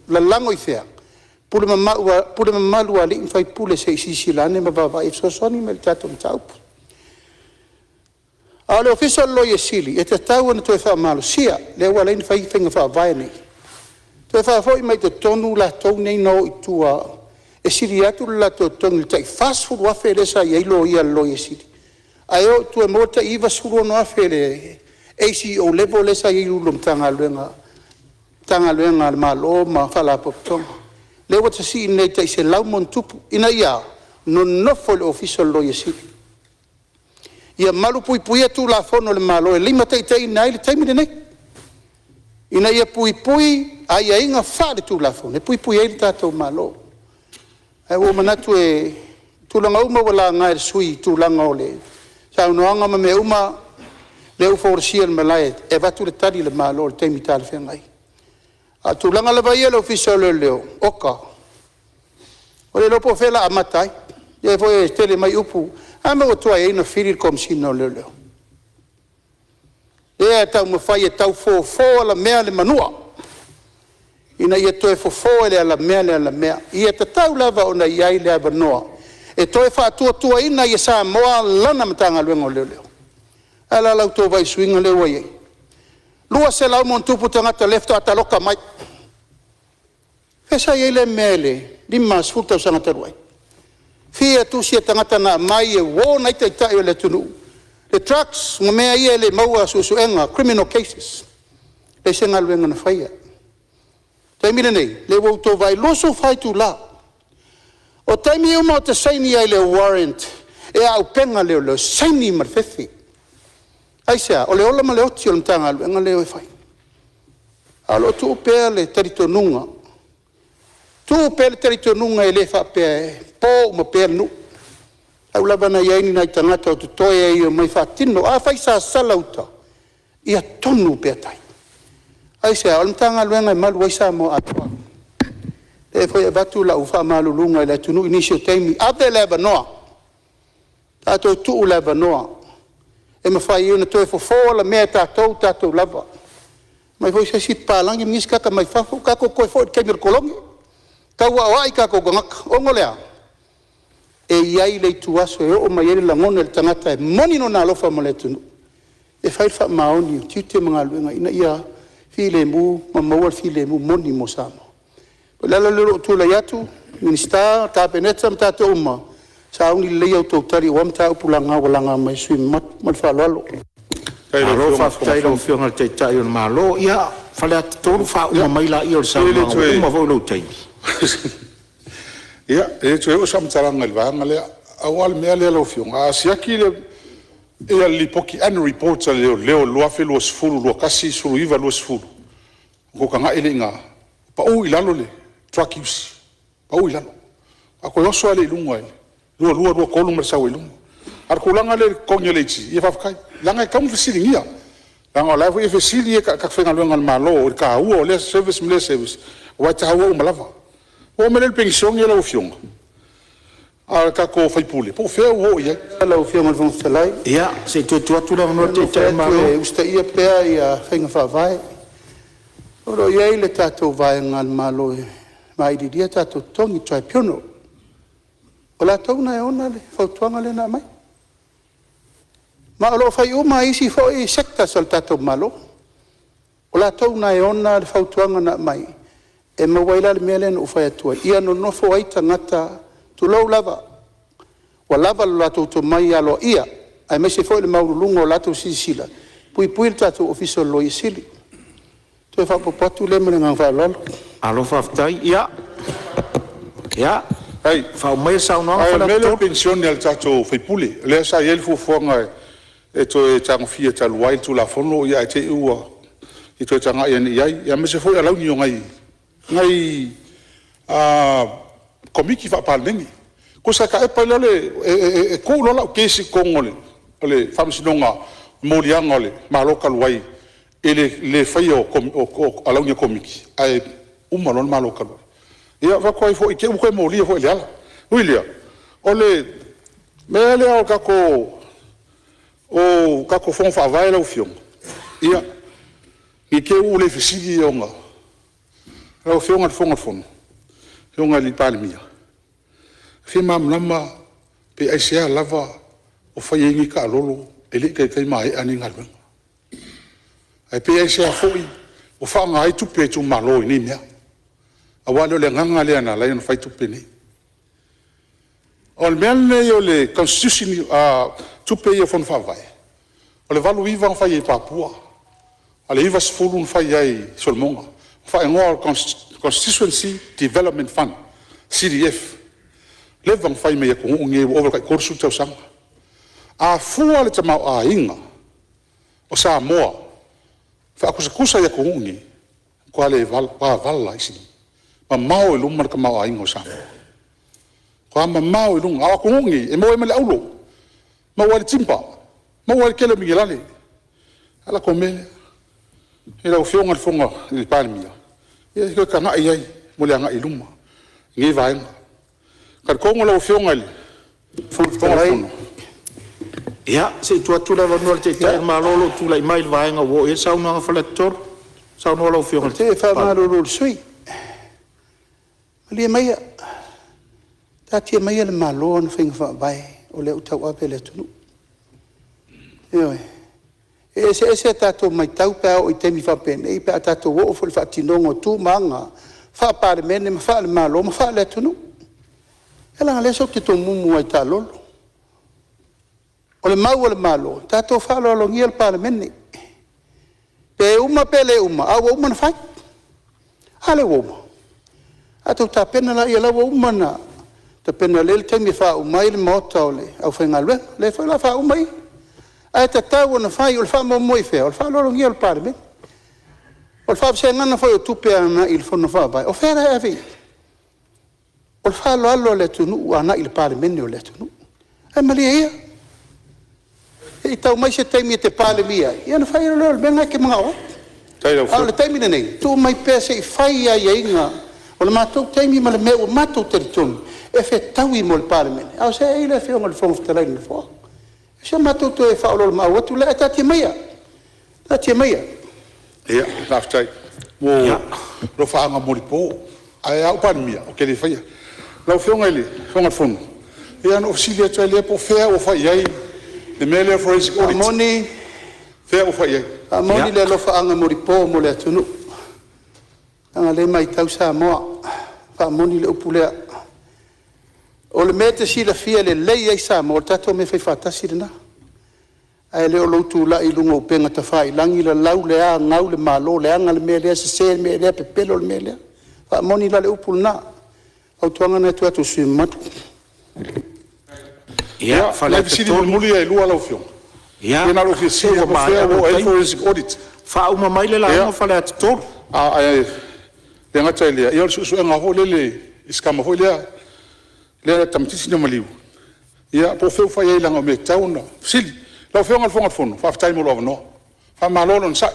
la lango I fea pule ma lua li fai pule se si lane ma va vai so soni me tato taupu ale official lawyer sili e te tau na toe fa malo sia le wala in fai finga fa vai nei toe fa foi mai te tonu la tonu nei no I tua e sili atu la tonu tai fast food wa fele sa ye lo ia lawyer sili ayo tu e mota iva suru no afele ACO level le sa ye lu tanga luenga malo ma fala popton le wata si nei tai se lau mon tupu ina ia no fo le official lawyer sili ia malu pui atu la fono le malo e lima tei nai le taimi nei ina ia pui ai inga fa de tu la fono e pui ai tato malo ai o manatu e tu langa uma wala ngai sui tu langa ole sa no anga me uma le u forsiel malai e va tu le tadi le malo le taimi tal fe ngai a tu langa le vai le official le oka o le lopo fela amatai e foi tele mai upu ama o tua ina firi kom sino lelo e tau mo fai tau fo la mea le manua ina ia toe fo le la mea ia te tau lava ona ia le abanoa e toe fa tua ina ia sa moa lana matanga luengo lelo ala lau to vai swinga le wai lua se lau mon tupu tangata lefto ata loka mai fesa ia le mele lima sfuta sangata ruai fia tu sia tangata na mai e wo nai tai le tunu le trucks mo mea ia le maua susuenga criminal cases le senga luenga na faia taimile nei le wo to vai loso fai tu la o taimi uma te saini ai le warrant e au penga le saini marfefi ai sia o le ola ma le oti o tanga luenga le fai alo tu pe le teritonunga tu pe le teritonunga e le fa pe po mo per nu au lava na ia ni tangata o te toe ai o mai fatino a fai sa salauta ia tonu pe tai ai se al tanga luenga mal wai sa mo atwa e foi batu la ufa malu lunga le tunu inisio taimi ave leva no ato tu leva no e me fai una toe fo la meta to lava mai foi se si palangi miska ka mai fa ka ko foi ke mir kolongi ka wa ai ka ko ngak o ngolea e iai le tuaso e o mai ele langona le tangata e moni no na lofa mo le tunu e fai fa maoni tite mga luenga ina ia file mu mamawal file mu moni mo sama lala le tu la yatu minista ta peneta mta to uma sa uni le yo to tari wam ta upulanga walanga mai sui mat fa lalo alo fa tai lo fiona te tai on malo ia fale to fa uma mai la io sa uma vo lo tai ia e tu o sam taranga le vanga le awal me le lo fiona sia ki le e li poki an report le lo afe lo sfulu lo kasi sulu iva lo sfulu ko kanga ele nga pa o ilalo le truck use pa o ilalo A koe oso ale ilunga ele. Lua kolu mara sau ilunga. Ar kulanga le konyo le iti. Ia whafkai. Langa e kamu fesili ngia. Langa o laifu e fesili e ka whenga luenga malo. O ka ua o le service mle service. O wai taha ua o malava. O mele le pension e la ufionga. A ka ko faipule. Po fea ua ia. La ufionga le fonga Ia, se tu la mano te te malo. Usta ia pea ia whenga whawai. Oro ia ile tātou vai ngal malo e. Mai di dia tātou tongi trai piono. O la tau na e ona le, whautuanga le na mai. Ma alo whai uma isi fo e sekta sal tātou malo. O la tau na e ona le whautuanga na mai. E mawaila le mea lena ufai atua. Ia no nofo aita ngata tu lau lava. Wa lava lo latou to mai alo ia. Ai mese fo le maurulunga o latou sisila. Pui le tātou official lo isili. Tu e whapopatu le mele ngang whalolo. Alo whaftai, ia. Ia. Ai, Whau mai sau noa ai whala mele tō. pensione al tato faipule. Le sa yel fufuanga e to e tango fia talu wai tu la fono ia e te ua. I to e tanga ia ni iai. Ia mese foi alau ni o ngai. Ngai komiki fa Palemene. Ko sa ka e paila le e kou lola o kesi kongole. Ole whamsinonga morianga ole maloka luai. Le fai o alau ni komiki. Ai umalon maloka luai. Ia wakoi fo ike uke mo lia fo ile ala. Uilia. Ole mele au kako fon fa vai la ufiong. Ia. Ike u le fisigi onga. La ufiong al fon. Yonga li Palemene. Fi mam lama pe aisia lava o fai ingi ka lolo ele kai mai ani ngalwen. Ai pe aisia foi o fa ngai tu pe tu malo ni mea. Awalo le nganga le ana la yon fai tu pene. Ol mele yo le constitution tu pe yo fon fa vai. Ole valu iva fai e Papua. Ale iva sfulun fai ai solmonga. Fai ngor constituency development fund CDF. Le vang fai me ko nge over kai kursu tau sang. A fua le tama a inga. O sa moa. Fa kusa ya ko ngi. Ko ale val isi. Ma mau lu mar ka mau a inga sa. Ko ma mau lu a ko ngi e mo e mele aulo. Ma wal timpa. Ma wal kele migilale. Ala ko me. Ela o fionga fonga le Palemene. Ia ko ka ngai ai mo le ngai luma. Ngi vai. Ka ko ngola o fionga le. Fonga. Ia, se tu la mano te te malolo tu la mai vai nga wo e sau noa whala tor. Sau noa lau fionga. Te whamaruru sui. Malia maia. Tātia maia le malo na whinga whabai o le utau ape le tunu. Ioi. Ese tātou mai tau pēo o i temi whapene. I pēo tātou wo o fwle whatinongo tū maanga. Wha Palemene ma wha le malo ma wha le tunu. E langa leso te tō mumu ai tā lolo. O le mau o le malo. Tātou wha lolo ngia le Palemene. Pe uma pe le uma. Awa uma na whai. Ale uma. Atou tā pena la ia lawa uma na. Ta pena le temi wha umai le mota o le. Au whainga lue. Le whaila wha umai. Ai ta tau na fai o le famo moi fe o le fa lolo ngia o le Palemene o le fa se ngana foi o tupe ana il fono fa vai o fera e vi o le fa lo le tunu ana il Palemene o le tunu ai malia ia e tau mai se taimi te Palemene ia na fai lo benga ke mga o le taimi nei tu mai pese i fai ia inga o le matou taimi ma le me o matou teritonu e fe taui mo le Palemene au se ile fe o le fono ftelai le fo se matou to e faolo ma o tu le tati maia ia laftai wo lo faanga moripo ai au Palemene o ke le faia la fionga ile fonga fono ia no ofisilia to le po fea o fai ai le mele forensic audit moni fea o fai ai moni le lo faanga moripo mo le tunu anga le mai tau sa mo fa moni le upulea o le mete si la fia le lei ai sa mo tato me fai fatasi na ai le o lotu la i lungo penga ta fai langi la lau le a ngau le malo le anga le mele se me le pe pelo le mele fa moni la le upul na au tuanga na tu atu si matu ia fa le visi di muli ai lua la fio ia na lo fisi o mai o forensic audit fa uma mai le la fa le atu ai le ngata ile ia su nga ho le iskama ho le le tamtisi no maliu ia po feu fai langa me tauna sili la feu ngal fonga fono fa ftai mo lo no fa malolo nsa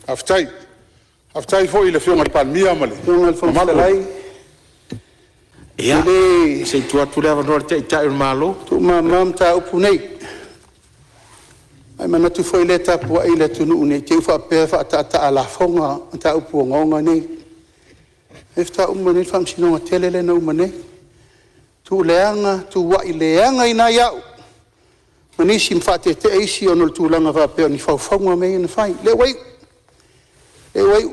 aftai fo ile feu ngal palmia male ngal fonga lai ia se tua tu leva no te ta malo tu mam ta upunei ai mana tu foi leta po ile tu nu ne te fa pe fa ta ala fonga ta upu ngonga nei efta umani fam sino telele no umane tu leanga tu wa ileanga ina ya mani sim fate te isi onol tu langa va pe ni fa fonga me in fai le wei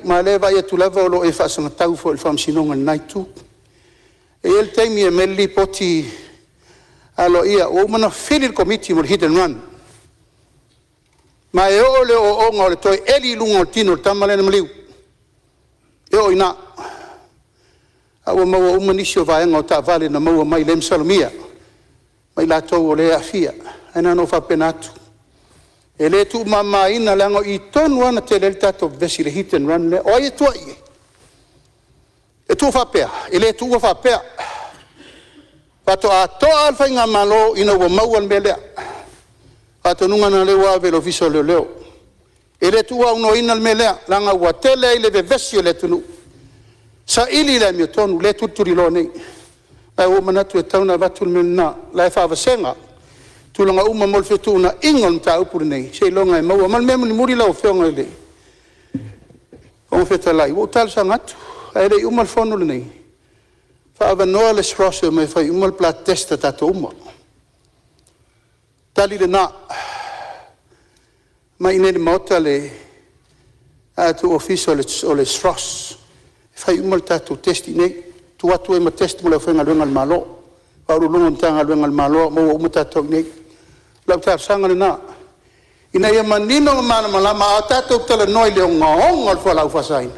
ma le va ya tu lava lo e fa sanga tau fo fam sino ngai tu e el taimi e melli poti alo ia o mana fili committee mo hit and run ma e ole o ngole toi eli lungo tino tamale na mliu e o ina awa maua umanisio vaenga o ta vale na maua mai lem salomia mai la tau o le afia aina no fa penatu e le tu mama ina lango i tonu ana te le tato vesi le hit and run le o e tuai e tu fa pea e le tu fa pea pato a to alfa inga malo ina wa maua mbele pato nunga na le wa velo viso le leo e le tu wa uno ina mele langa wa tele ile vesi le tunu sa ili la mi tonu le tuturi lo nei ai o manatu e tauna vatul menna la fa vasenga tulanga uma mol fetuna ingon ta upur nei sei longa e maua mal mem ni muri la o fenga le o feta lai o tal sangat ai le umal fono le nei fa va no le srosse me fa umal plat testa ta to uma tali le na ma ine le motale a tu officio le srosse fai umal tatu testi nei tu atu e ma testi mo le fenga luenga al malo pa ru lungo tanga luenga al malo mo umu tatu nei la ta sanga na ina ia manino mana malama tatu tele noi le ngong al fa la fa sain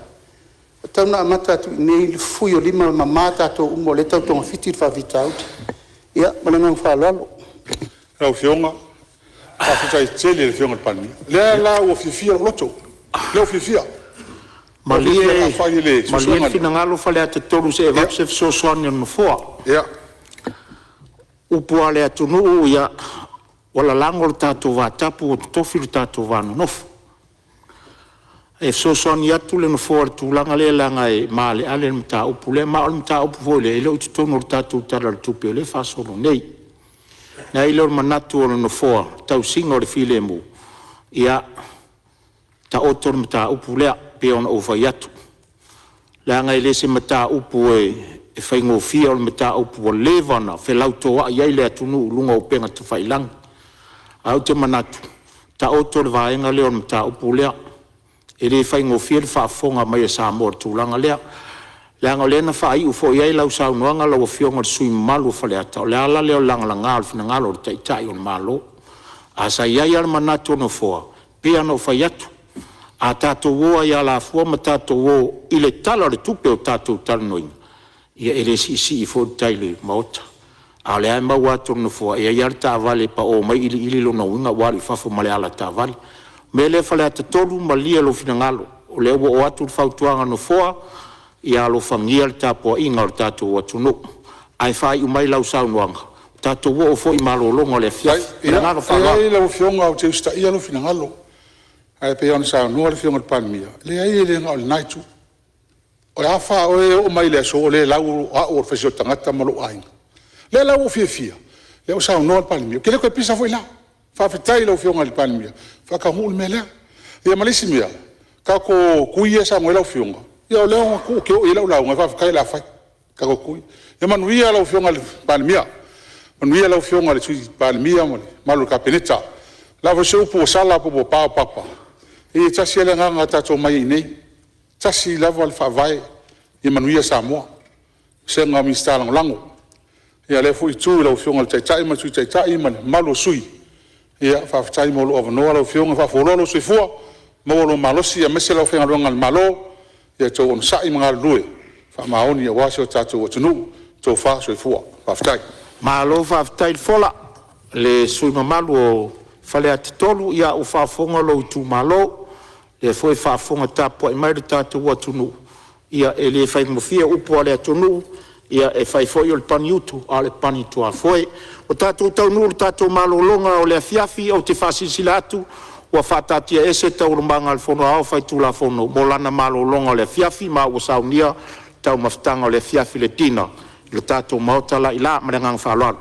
tana mata tu nei fuio lima mamata to umo le tatu fitir fa vitaut ia malanga fa lalo la fionga fa fitai tele le fionga pani le la o fifia loto le fifia Malie fina ngalo fale ate tolu se evapse so soani no foa. Ja. Upu ale atunu ia wala lango tatu va tapu tofi tatu va no. E so soani atu le no foa tu langa le langa e male ale mta upu le ma mta upu vole ile utono tatu tala tupe le fa solo nei. Na ile manatu no foa tau singo le filemu. Ia ta otor mta upu le pe ona o vai atu. La ngai le se mata upu e fai ngofia o mata upu o levana, fe lautoa iai le atunu lunga o penga tu fai lang. Au te manatu, ta oto le vaenga leo mata upu lea, e le fai ngofia le whaafonga mai e Samoa tūlanga lea. La ngai le na fai ufo iai lau sau nuanga lau o fionga sui malu o fale ata. Le ala leo langa la ngalo fina ngalo o taitai o malo. Asa iai al manatu no foa, pia no fai atu. A tātou woa ia la fua ma tātou wo i le tala le tupe o tātou talanoinga. Ia ere si i fo taile maota. A le ai maua atu no fua, ia iar tā vale pa o mai ili lo na winga wari fafo male ala tā vale. Me le fale ata tolu ma lia lo fina ngalo. O le o atu fautuanga no fua, ia lo fangia le tāpua inga o tātou atu no. Ai fai umai lau saunuanga. Tātou wo o fo i malo longa le fiaf. Ia lau fionga o te usta ia lo fina ngalo. Ai pe ona sa no le fionga palmia le ai le ngol naitu o la fa o mai le so le lau a o fe tangata malo ai le lau fia le o sa no palmia ke le ko pisa foi la fa fetai le fionga le palmia fa ka hul mele ia malisimia ka ko kuia sa mo le fionga ia le ko ke o le lau fa ka la fa ka ko kui ia manuia le fionga le palmia manuia le fionga le palmia mo malo ka peneta la vo so po sala po pa papa e tasi ele nganga tato mai nei tasi lava al favai e manuia Samoa se nga Ministerial lango e le fu tu lo fionga tai ma tu tai man malo sui e fa tai mo lo no lo fionga fa folo lo sui fu mo lo malo si e mese lo fionga ngal malo e to on sai mga lue fa maoni e wasio tato tunu to fa sui fu fa tai Malo fa tai fola le sui mamalo fale ate tolu ia o whaafonga lo tu malo le foi whaafonga tapo e mai tatu atunu ia e le whai mawhia upo ale atunu ia e fai foi o le pani utu a le pani tua foi o tatou taunuru tatou malolonga o le afiafi o te fasisila atu ua faatatia ese taurumanga le fono ao fai tula fono mo lana malolonga o le afiafi ma ua saunia tau mafutanga o le afiafi le tina le tatou maota la ila marengang whaaloa